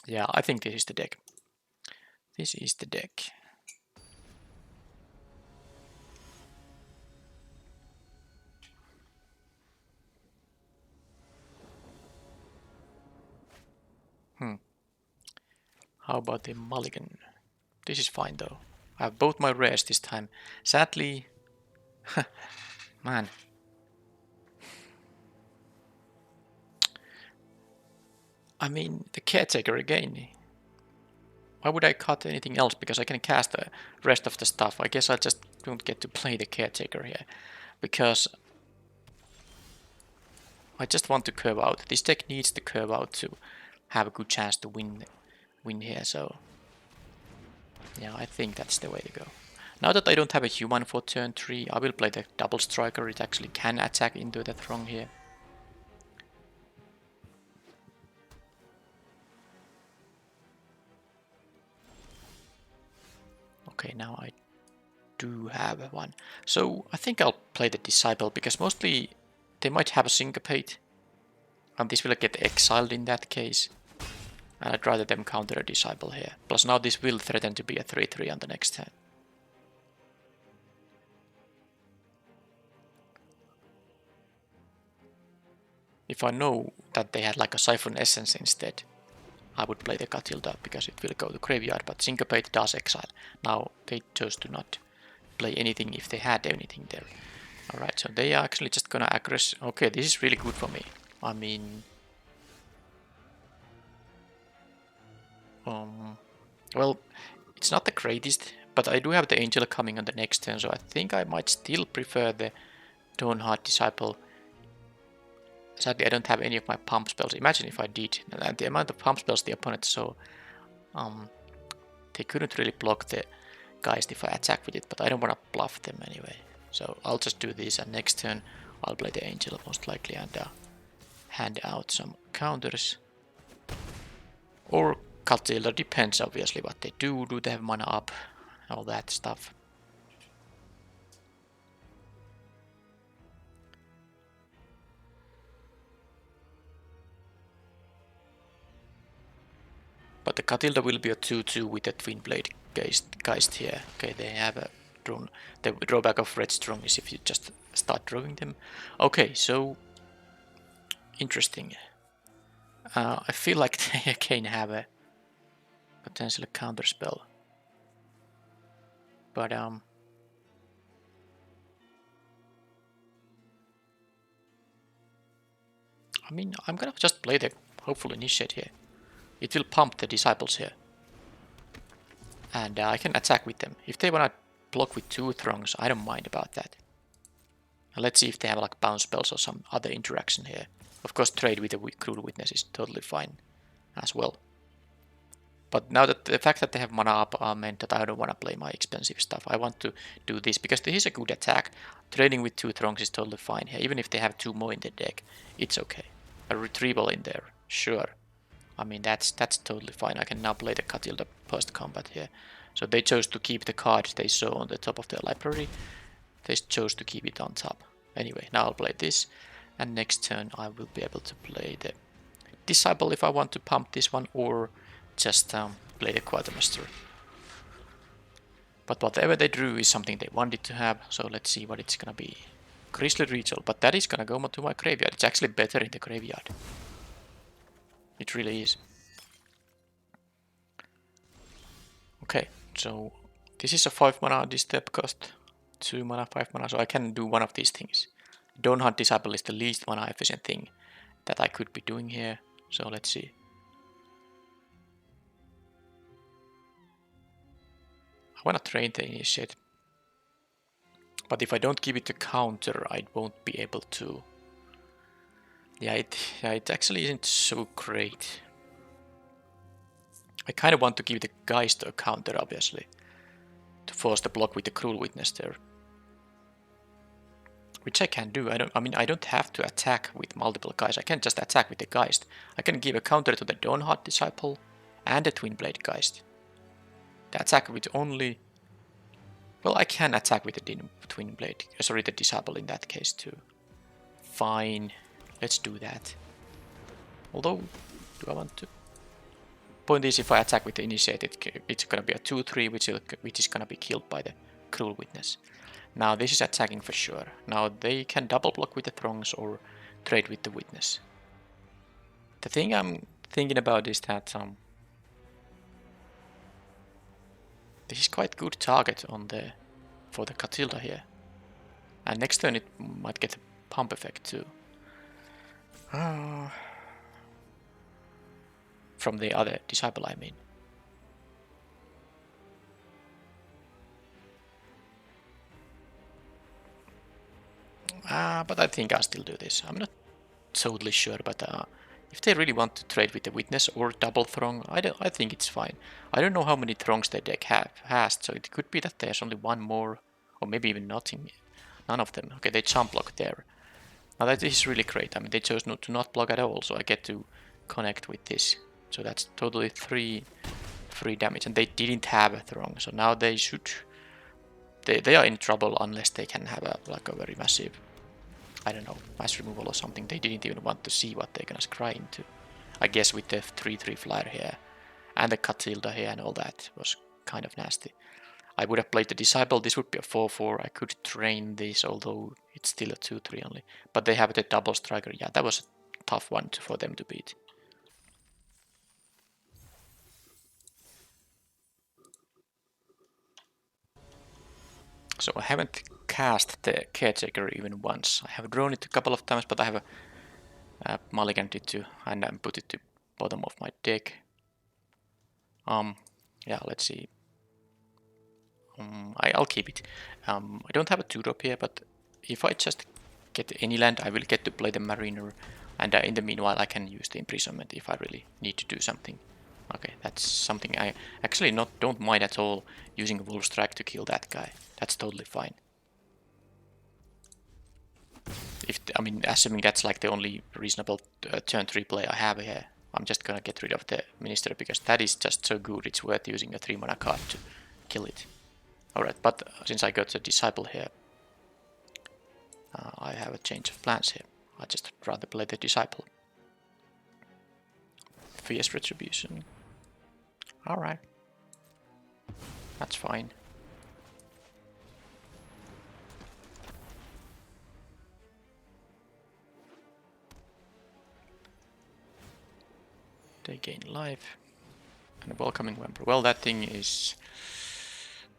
Yeah, I think this is the deck. This is the deck. How about the mulligan? This is fine though. I have both my rares this time. Sadly, man. I mean, the Caretaker again. Why would I cut anything else? Because I can cast the rest of the stuff. I guess I just don't get to play the Caretaker here. Because I just want to curve out. This deck needs to curve out to have a good chance to win here, so... Yeah, I think that's the way to go. Now that I don't have a human for turn 3, I will play the double striker. It actually can attack into the Throng here. Okay, now I do have one. So I think I'll play the Disciple, because mostly they might have a Syncopate. And this will get exiled in that case. And I'd rather them counter a Disciple here. Plus now this will threaten to be a 3/3 on the next turn. If I know that they had like a Siphon Essence instead, I would play the Catilda because it will go to graveyard, but Syncopate does exile. Now they chose to not play anything if they had anything there. Alright, so they are actually just gonna aggress. Okay, this is really good for me. I mean... well, it's not the greatest, but I do have the Angel coming on the next turn, so I think I might still prefer the Dawnheart Disciple. Sadly, I don't have any of my pump spells. Imagine if I did. And the amount of pump spells the opponent saw, they couldn't really block the Geist if I attack with it, but I don't want to bluff them anyway. So I'll just do this, and next turn I'll play the Angel most likely and hand out some counters. Or Catilda, depends obviously what they do. Do they have mana up? All that stuff. But the Catilda will be a 2-2 with a Twin Blade Geist here. Okay, they have a drawn. The drawback of Red Strong is if you just start drawing them. Okay, so interesting. I feel like they again have a potential counter spell. But I mean, I'm gonna just play the hopeful Initiate here. It will pump the Disciples here. And I can attack with them. If they wanna block with 2 Throngs, I don't mind about that. And let's see if they have like bounce spells or some other interaction here. Of course, trade with a Cruel Witness is totally fine as well. But now that the fact that they have mana up meant that I don't want to play my expensive stuff. I want to do this because this is a good attack. Trading with 2 Throngs is totally fine here. Even if they have 2 more in the deck, it's okay. A retrieval in there, sure. I mean, that's totally fine. I can now play the Catilda post-combat here. So they chose to keep the card they saw on the top of their library. They chose to keep it on top. Anyway, now I'll play this. And next turn I will be able to play the Disciple if I want to pump this one, or just play the Quartermaster. But whatever they drew is something they wanted to have, so let's see what it's gonna be. Grisly Ritual, but that is gonna go to my graveyard. It's actually better in the graveyard. It really is. Okay, so this is a 5 mana, this step cost 2 mana, 5 mana, so I can do one of these things. Dawnheart Disciple is the least mana efficient thing that I could be doing here, so let's see. I wanna train the Initiate. But if I don't give it a counter, I won't be able to. Yeah, it actually isn't so great. I kind of want to give the Geist a counter, obviously, to force the block with the Cruel Witness there. Which I can do. I mean, I don't have to attack with multiple guys. I can just attack with the Geist. I can give a counter to the Dawnheart Disciple and the Twin Blade Geist. The attack with only. Well, I can attack with the Twin Blade. Sorry, the Disciple in that case too. Fine, let's do that. Although, do I want to? Point is, if I attack with the Initiated, it's gonna be a 2-3, which is gonna be killed by the Cruel Witness. Now this is attacking for sure. Now they can double block with the Throngs or trade with the Witness. The thing I'm thinking about is that this is quite good target on for the Catilda here. And next turn it might get a pump effect too. From the other Disciple, I mean. But I think I'll still do this. I'm not totally sure, but if they really want to trade with the Witness or double Throng, I think it's fine. I don't know how many Throngs their deck has, so it could be that there's only one more, or maybe even nothing. None of them. Okay, they jump block there. Now that is really great. I mean, they chose to not block at all, so I get to connect with this. So that's totally 3 damage, and they didn't have a Throng, so now they should. They are in trouble unless they can have a very massive, I don't know, mass removal or something. They didn't even want to see what they're gonna scry into. I guess with the 3/3 flyer here and the Catilda here and all that was kind of nasty. I would have played the Disciple. This would be a 4/4. I could train this, although it's still a 2/3 only. But they have the double striker. Yeah, that was a tough one for them to beat. So I haven't cast the Caretaker even once. I have drawn it a couple of times, but I have mulliganed it to and put it to bottom of my deck. Yeah, let's see. I'll keep it. I don't have a 2-drop here, but if I just get any land, I will get to play the Mariner. And in the meanwhile, I can use the imprisonment if I really need to do something. Okay, that's something I actually don't mind at all, using Wolf's Track to kill that guy. That's totally fine. I mean, assuming that's like the only reasonable turn 3 play I have here, I'm just gonna get rid of the Minister because that is just so good, it's worth using a 3 mana card to kill it. Alright, but since I got the Disciple here, I have a change of plans here. I just rather play the Disciple. Fierce Retribution. Alright. That's fine. They gain life. And a Welcoming Vampire. Well, that thing is...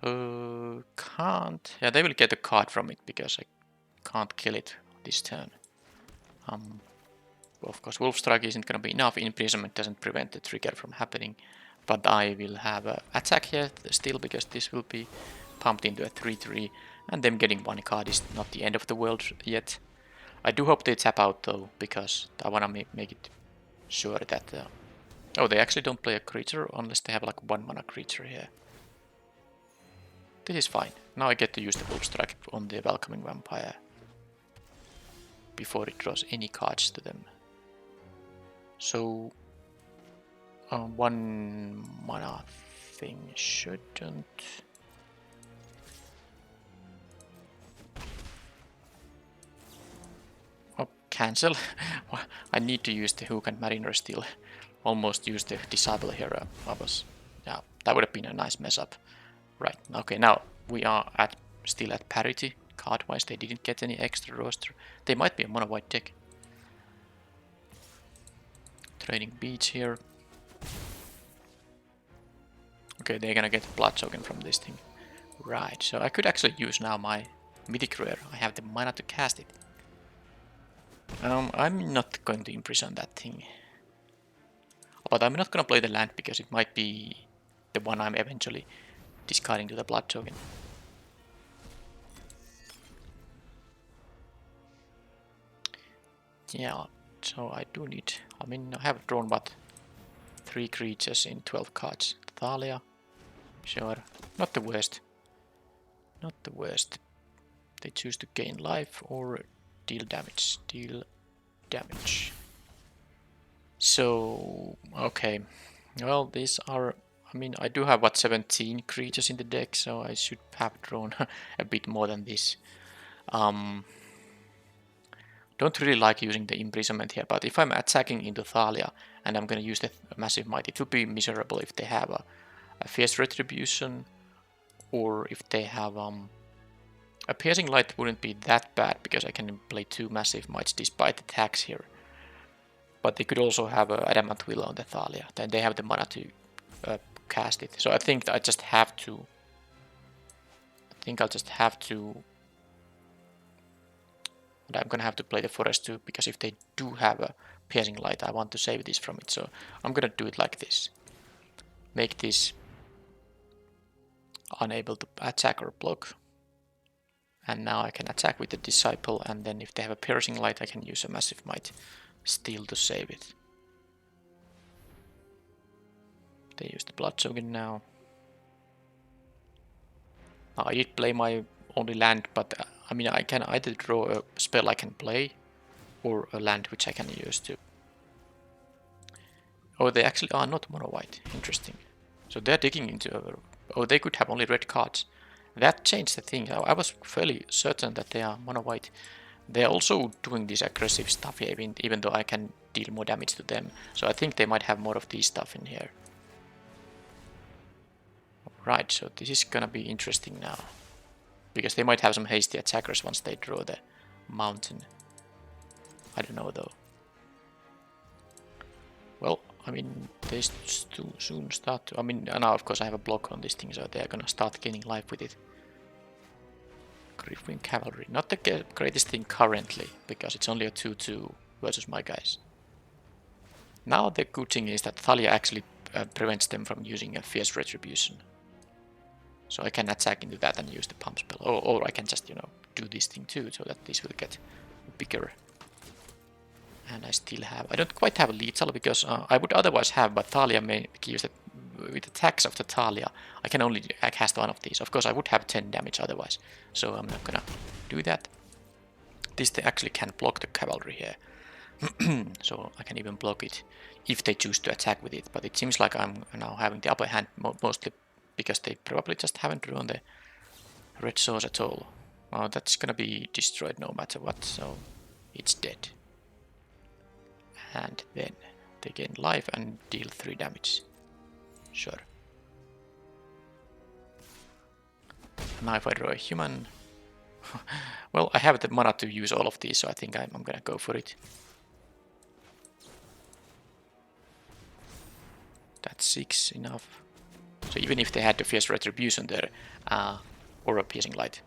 can't... Yeah, they will get a card from it because I can't kill it this turn. Of course, Wolf Strike isn't gonna be enough. Imprisonment doesn't prevent the trigger from happening. But I will have an attack here still because this will be pumped into a 3-3. And them getting one card is not the end of the world yet. I do hope they tap out though, because I wanna make it sure that... oh, they actually don't play a creature unless they have like 1 mana creature here. This is fine. Now I get to use the Wolf Strike on the Welcoming Vampire before it draws any cards to them. So 1 mana thing shouldn't... oh, cancel. I need to use the Hook and Mariner still. Almost used the Disciple here. Yeah, that would have been a nice mess up. Right, okay, now we are still at parity. Card-wise, they didn't get any extra roster. They might be a mono-white deck. Trading beats here. Okay, they're gonna get a Blood Token from this thing. Right, so I could actually use now my Mythic Rare. I have the mana to cast it. I'm not going to imprison that thing. But I'm not gonna play the land because it might be the one I'm eventually discarding to the Blood Token. Yeah, so I do need... I mean, I have drawn what? 3 creatures in 12 cards. Thalia, sure. Not the worst. Not the worst. They choose to gain life or deal damage. Deal damage. So, okay. Well, these are... I mean, I do have, what, 17 creatures in the deck, so I should have drawn a bit more than this. Don't really like using the imprisonment here, but if I'm attacking into Thalia and I'm gonna use the Massive Might, it would be miserable if they have a Fierce Retribution, or if they have a Piercing Light wouldn't be that bad because I can play 2 Massive Mights despite the tax here. But they could also have a Adamant Will on the Thalia, then they have the mana to cast it. So I think I just have to... I think I'll just have to... And I'm gonna have to play the Forest too, because if they do have a Piercing Light, I want to save this from it. So I'm gonna do it like this. Make this unable to attack or block. And now I can attack with the Disciple, and then if they have a Piercing Light, I can use a Massive Might still to save it. They use the Blood Token now. I did play my only land, but I mean, I can either draw a spell I can play, or a land which I can use to... Oh, they actually are not mono-white. Interesting. So they're digging into... Oh, they could have only red cards. That changed the thing. I was fairly certain that they are mono-white. They're also doing this aggressive stuff here, even though I can deal more damage to them. So I think they might have more of these stuff in here. Right, so this is gonna be interesting now. Because they might have some hasty attackers once they draw the mountain. I don't know though. Well, I mean, they soon start to... I mean, now of course I have a block on this thing, so they're gonna start gaining life with it. Griffwing Cavalry. Not the greatest thing currently, because it's only a 2-2 versus my guys. Now the good thing is that Thalia actually prevents them from using a Fierce Retribution. So I can attack into that and use the pump spell. Or I can just, you know, do this thing too, so that this will get bigger. And I still have... I don't quite have lethal because I would otherwise have, but Thalia may give it with attacks of the Thalia. I can only cast one of these. Of course, I would have 10 damage otherwise, so I'm not gonna do that. This they actually can block the cavalry here. So I can even block it if they choose to attack with it. But it seems like I'm now having the upper hand mostly because they probably just haven't drawn the red source at all. Oh, that's gonna be destroyed no matter what, so it's dead. And then they gain life and deal 3 damage. Sure. Now if I draw a human... well, I have the mana to use all of these, so I think I'm gonna go for it. That's 6 enough. So even if they had the Fierce Retribution there, or a Piercing Light,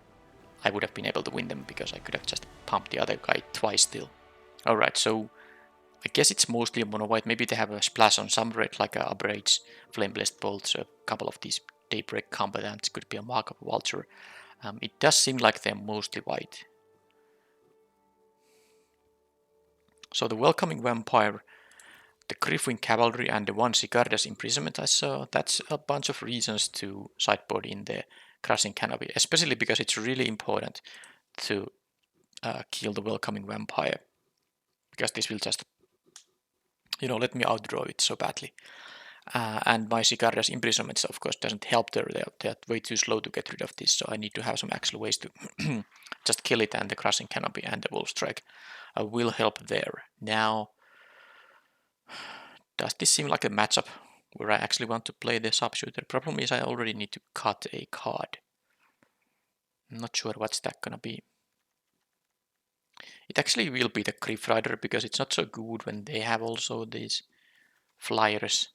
I would have been able to win them because I could have just pumped the other guy twice still. Alright, so I guess it's mostly a mono white. Maybe they have a splash on some red, like a Abrades, Flame Blessed Bolts, a couple of these Daybreak combatants, could be a Mark of Vulture. It does seem like they're mostly white. So the Welcoming Vampire, the Griffin Cavalry, and the one Sigarda's Imprisonment I saw, that's a bunch of reasons to sideboard in the Crushing Canopy, especially because it's really important to kill the Welcoming Vampire. Because this will just, you know, let me outdraw it so badly. And my Sigarda's Imprisonments, of course, doesn't help there. They're way too slow to get rid of this, so I need to have some actual ways to just kill it, and the Crushing Canopy and the Wolf Strike will help there. Now, does this seem like a matchup where I actually want to play the Sharpshooter? Problem is I already need to cut a card. I'm not sure what's that gonna be. It actually will be the Griff Rider because it's not so good when they have also these flyers.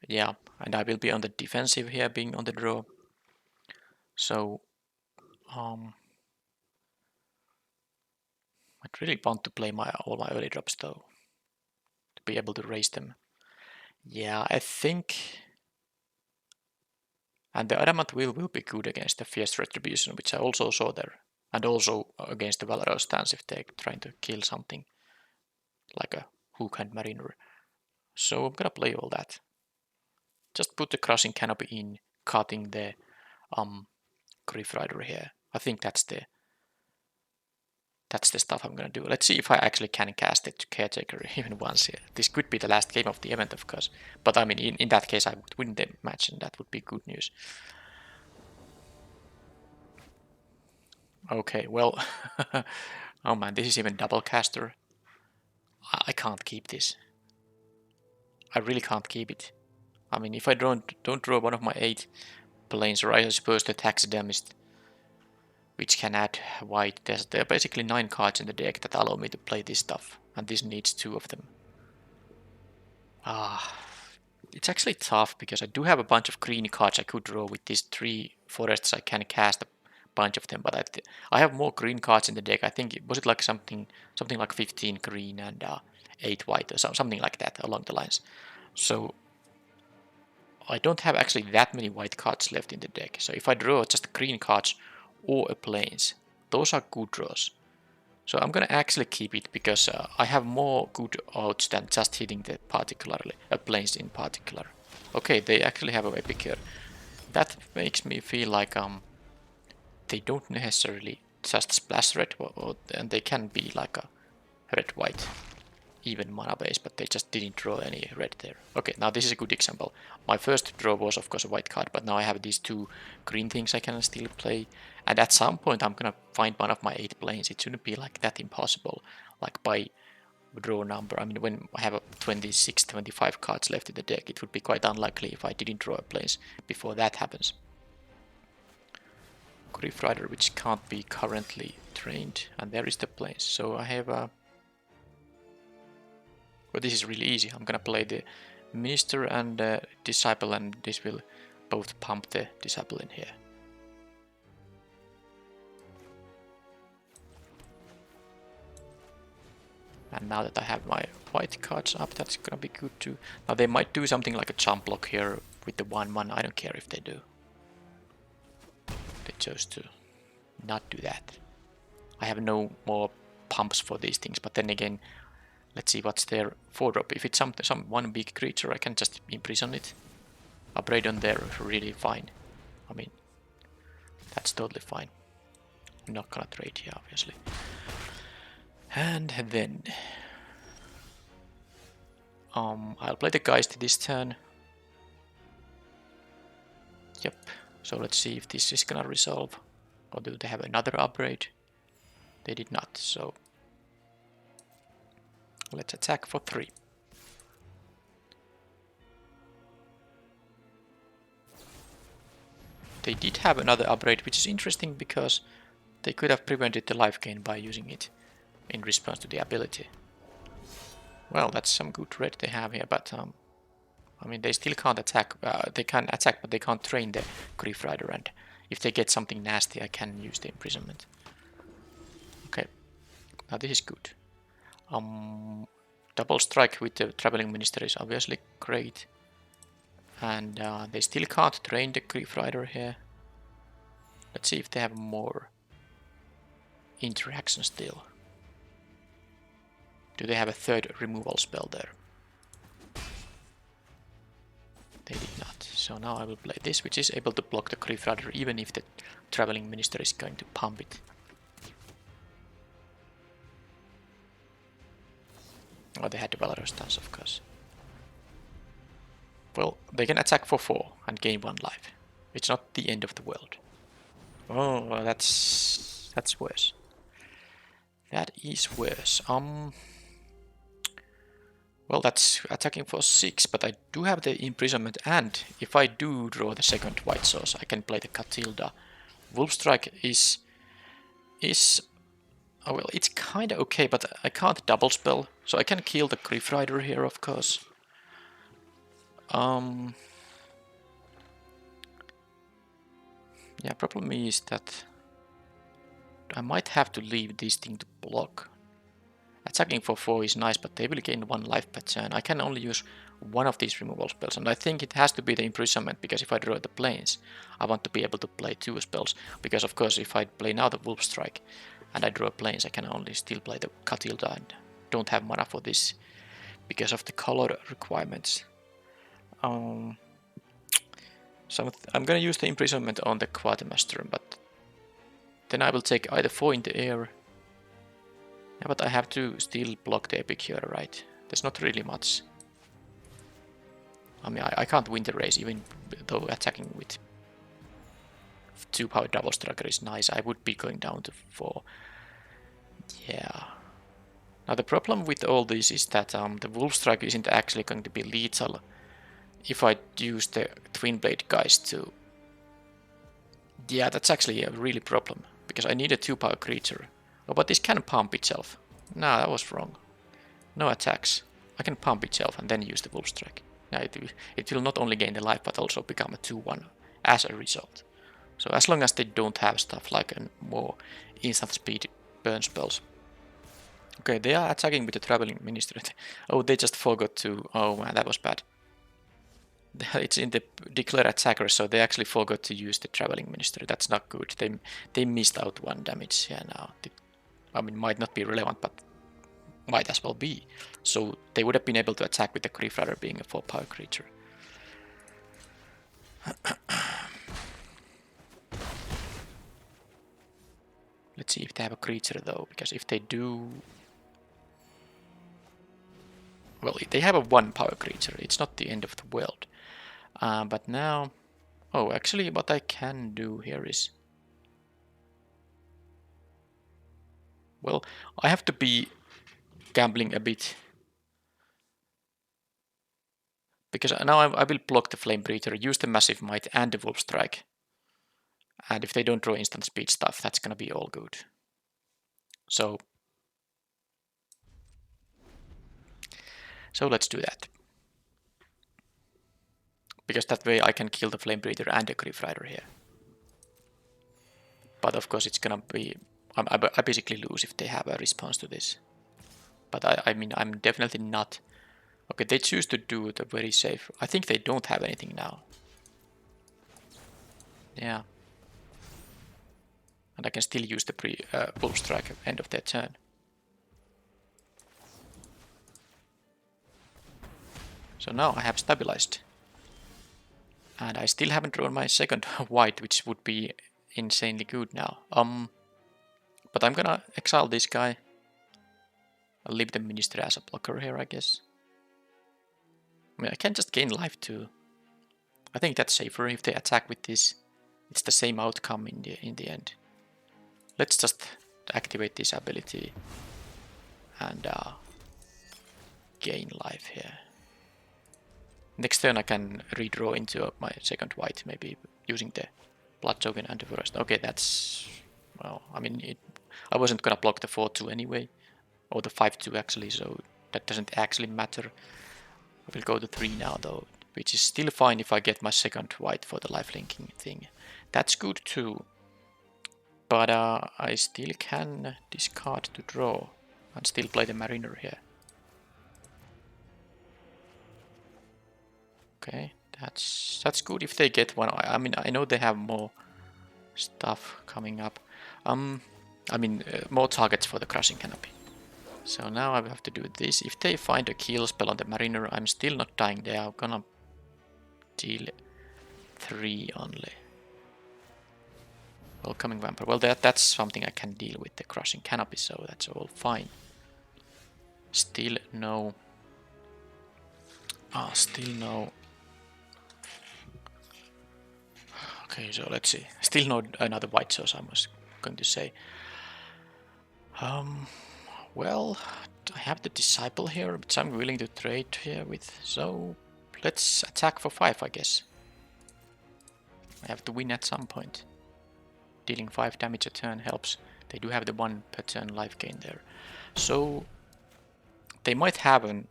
Yeah, and I will be on the defensive here, being on the draw. So, I'd really want to play all my early drops though, to be able to raise them. Yeah, I think... And the Adamant will be good against the Fierce Retribution, which I also saw there. And also against the Valorous stance if they're trying to kill something like a Hookhand Mariner. So I'm gonna play all that. Just put the Crushing Canopy in, cutting the Griff Rider here. I think that's the stuff I'm gonna do. Let's see if I actually can cast it to Caretaker even once here. This could be the last game of the event, of course. But I mean, in that case, I would win the match, and that would be good news. Okay, well... oh man, this is even double caster. I can't keep this. I really can't keep it. I mean, if I don't draw one of my 8 planes, or I suppose the taxidermist, which can add white, there are basically 9 cards in the deck that allow me to play this stuff, and this needs 2 of them. It's actually tough because I do have a bunch of green cards I could draw with these 3 forests. I can cast a bunch of them, but I have more green cards in the deck. I think was it like something like 15 green and 8 white or something like that along the lines. So I don't have actually that many white cards left in the deck. So if I draw just green cards or a plains, those are good draws. So I'm gonna actually keep it because I have more good odds than just hitting the particularly plains in particular. Okay, they actually have a epic here. That makes me feel like they don't necessarily just splash red, and they can be like a red-white even mana base, but they just didn't draw any red there. Okay, now this is a good example. My first draw was of course a white card, but now I have these 2 green things I can still play. And at some point I'm gonna find one of my 8 planes. It shouldn't be like that impossible, like by draw number. I mean, when I have 26, 25 cards left in the deck, it would be quite unlikely if I didn't draw a planes before that happens. Griff Rider, which can't be currently trained, and there is the planes. So I have a... Well, this is really easy. I'm gonna play the Minister and Disciple, and this will both pump the Disciple in here. And now that I have my white cards up, that's gonna be good too. Now they might do something like a jump block here with the 1/1. I don't care if they do. They chose to not do that. I have no more pumps for these things. But then again, let's see what's their 4-drop. If it's some one big creature, I can just imprison it. Upgrade on there, really fine. I mean, that's totally fine. I'm not gonna trade here, obviously. And then I'll play the Geist this turn. Yep. So let's see if this is gonna resolve. Or do they have another upgrade? They did not, so let's attack for 3. They did have another upgrade, which is interesting because they could have prevented the life gain by using it in response to the ability. Well, that's some good red they have here, but I mean, they still can't attack. They can attack, but they can't train the Grief Rider, and if they get something nasty, I can use the imprisonment. Okay, now this is good. Double strike with the Traveling Minister is obviously great. And they still can't train the Grief Rider here. Let's see if they have more interaction still. Do they have a 3rd removal spell there? They did not. So now I will play this, which is able to block the Grief Rider even if the Traveling Minister is going to pump it. Oh, they had the Valorous Stance, of course. Well, they can attack for 4 and gain 1 life. It's not the end of the world. Oh, well, that's worse. That is worse. Well, that's attacking for 6, but I do have the imprisonment, and if I do draw the 2nd white source, I can play the Catilda. Wolf Strike is oh, well, it's kind of okay, but I can't double spell, so I can kill the Grief Rider here, of course. Yeah, problem is that I might have to leave this thing to block. Attacking for 4 is nice, but they will gain 1 life per turn. I can only use one of these removal spells, and I think it has to be the imprisonment, because if I draw the planes, I want to be able to play 2 spells. Because of course, if I play now the Wolf Strike and I draw planes, I can only still play the Catilda and don't have mana for this because of the color requirements. So I'm gonna use the imprisonment on the Quartermaster, but then I will take either 4 in the air. Yeah, but I have to still block the Epic Hero, right? There's not really much. I mean, I can't win the race, even though attacking with 2 power double striker is nice. I would be going down to 4. Yeah. Now the problem with all this is that the Wolf Strike isn't actually going to be lethal if I use the Twin Blade guys to... Yeah, that's actually a really problem, because I need a 2 power creature. Oh, but this can pump itself. No, that was wrong. No attacks. I can pump itself and then use the Wolf Strike. Yeah, it will not only gain the life, but also become a 2-1 as a result. So as long as they don't have stuff like more instant speed burn spells. Okay, they are attacking with the Traveling Minister. Oh, they just forgot to... Oh man, that was bad. It's in the declare attacker, so they actually forgot to use the Traveling Minister. That's not good. They missed out 1 damage here now. I mean, might not be relevant, but might as well be. So they would have been able to attack with the Grief Rider being a 4 power creature. Let's see if they have a creature though, because if they do... Well, they have a 1 power creature. It's not the end of the world. But now... Oh, actually what I can do here is... Well, I have to be gambling a bit. Because now I will block the Flame Breather, use the Massive Might and the Wolf Strike. And if they don't draw instant speed stuff, that's gonna be all good. So let's do that. Because that way I can kill the Flame Breather and the Grief Rider here. But of course it's gonna be... I basically lose if they have a response to this. But I mean, I'm definitely not... Okay, they choose to do the very safe. I think they don't have anything now. Yeah. And I can still use the Wolf Strike at the end of their turn. So now I have stabilized. And I still haven't drawn my second white, which would be insanely good now. But I'm gonna exile this guy. I'll leave the Minister as a blocker here, I guess. I mean, I can just gain life too. I think that's safer if they attack with this. It's the same outcome in the end. Let's just activate this ability and gain life here. Next turn I can redraw into my second white, maybe using the blood token and the forest. Okay, that's... well, I mean, I wasn't gonna block the 4-2 anyway. Or the 5-2 actually, so that doesn't actually matter. I will go to 3 now though, which is still fine if I get my second white for the lifelinking thing. That's good too. But I still can discard to draw and still play the Mariner here. Okay, that's good if they get one. I mean, I know they have more stuff coming up. I mean, more targets for the Crushing Canopy. So now I have to do this. If they find a kill spell on the Mariner, I'm still not dying. They are gonna deal 3 only. Welcoming Vampire. Well, that's something I can deal with the Crushing Canopy, so that's all fine. Still no... still no... Okay, so let's see. Still no another white source, I was going to say. Well, I have the Disciple here, which I'm willing to trade here with, so let's attack for 5, I guess. I have to win at some point. Dealing 5 damage a turn helps. They do have the 1 per turn life gain there. So they might have an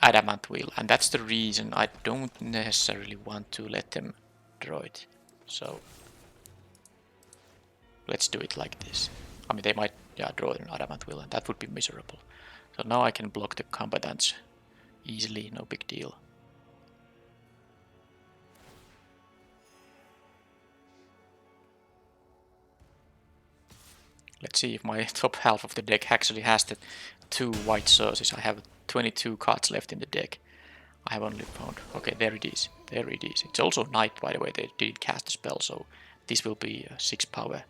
Adamant Wheel, and that's the reason I don't necessarily want to let them draw it. So let's do it like this. I mean, they might draw an Adamant Wheel, and that would be miserable. So now I can block the combatants easily, no big deal. Let's see if my top half of the deck actually has the 2 white sources. I have 22 cards left in the deck. I have only found... okay, there it is. There it is. It's also night, by the way. They didn't cast a spell, so this will be 6 power.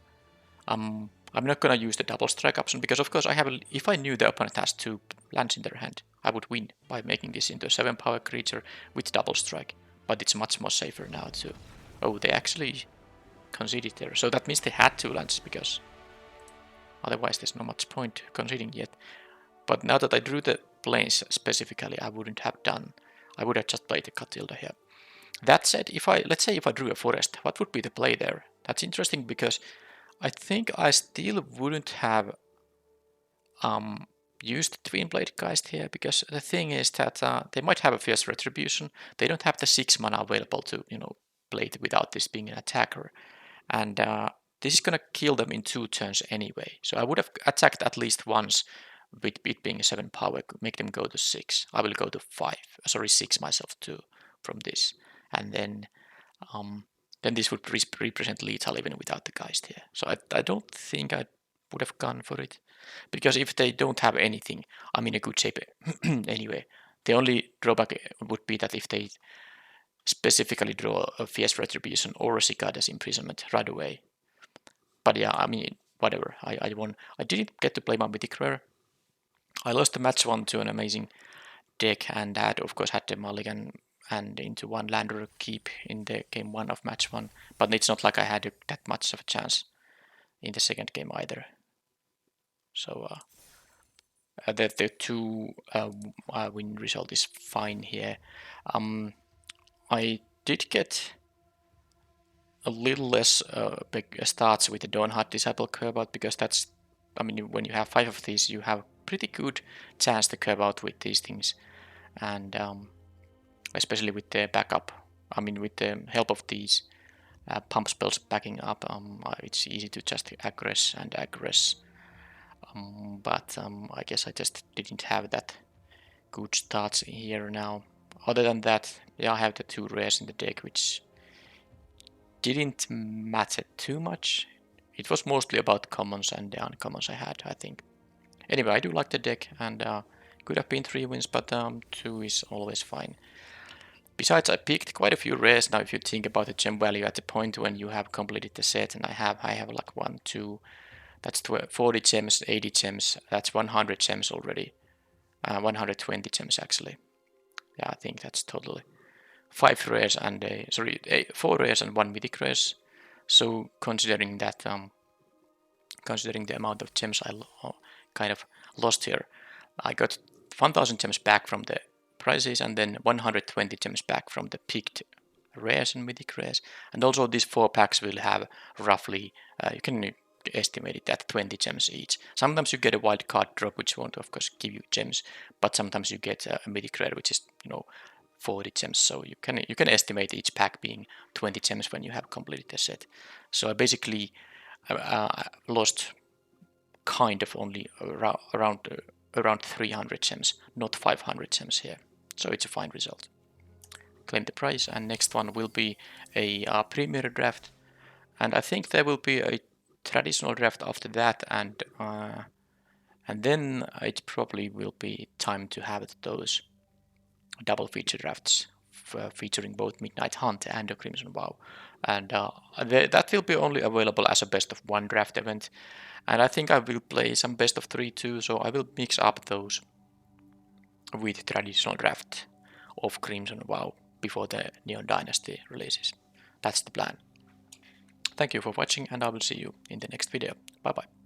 I'm not gonna use the double strike option because, of course, if I knew the opponent has 2 lands in their hand, I would win by making this into a 7 power creature with double strike. But it's much more safer now too. Oh, they actually conceded there. So that means they had 2 lands because otherwise there's not much point conceding yet. But now that I drew the planes specifically, I wouldn't have done. I would have just played the Catilda here. That said, let's say if I drew a forest, what would be the play there? That's interesting because I think I still wouldn't have used the Twin Blade Geist here, because the thing is that they might have a Fierce Retribution. They don't have the 6 mana available to, play it without this being an attacker. And this is gonna kill them in 2 turns anyway. So I would have attacked at least once with it being a 7 power, make them go to 6. I will go to 5, sorry, 6 myself too from this. And then this would represent lethal even without the Geist here. So I don't think I would have gone for it. Because if they don't have anything, I'm in a good shape anyway. The only drawback would be that if they specifically draw a Fierce Retribution or a Cicada's Imprisonment right away. But yeah, I mean, whatever. I won. I didn't get to play my Mythic Rare. I lost the match 1 to an amazing deck, and that of course had the Mulligan and into 1 Lander keep in the game 1 of match 1. But it's not like I had that much of a chance in the second game either. So the 2 win result is fine here. I did get a little less big starts with the Dawnhard Disciple curve out, because that's, I mean, when you have 5 of these, you have pretty good chance to curve out with these things, and especially with the backup. I mean, with the help of these pump spells backing up, it's easy to just aggress and aggress. But I guess I just didn't have that good starts here now. Other than that, yeah, I have the 2 rares in the deck, which didn't matter too much. It was mostly about commons and the uncommons I had, I think. Anyway, I do like the deck, and could have been 3 wins, but 2 is always fine. Besides, I picked quite a few rares. Now, if you think about the gem value at the point when you have completed the set, and I have like 1, 2, that's 40 gems, 80 gems, that's 100 gems already. 120 gems actually. Yeah, I think that's totally 5 rares and 4 rares and 1 mythic rares. So considering that, considering the amount of gems I kind of lost here, I got 1000 gems back from the prizes and then 120 gems back from the picked rares and mythic rares. And also these 4 packs will have roughly, you can estimate it at 20 gems each. Sometimes you get a wild card drop, which won't of course give you gems, but sometimes you get a mythic rare, which is 40 gems. So you can estimate each pack being 20 gems when you have completed the set. So I basically lost kind of only around 300 gems, not 500 gems here. So it's a fine result. Claim the prize, and next one will be a premier draft, and I think there will be a traditional draft after that, and then it probably will be time to have those double feature drafts featuring both Midnight Hunt and the Crimson Vow, and that will be only available as a best of 1 draft event, and I think I will play some best of 3 too, so I will mix up those with traditional draft of Crimson Vow before the Neon Dynasty releases. That's the plan. Thank you for watching, and I will see you in the next video. Bye bye.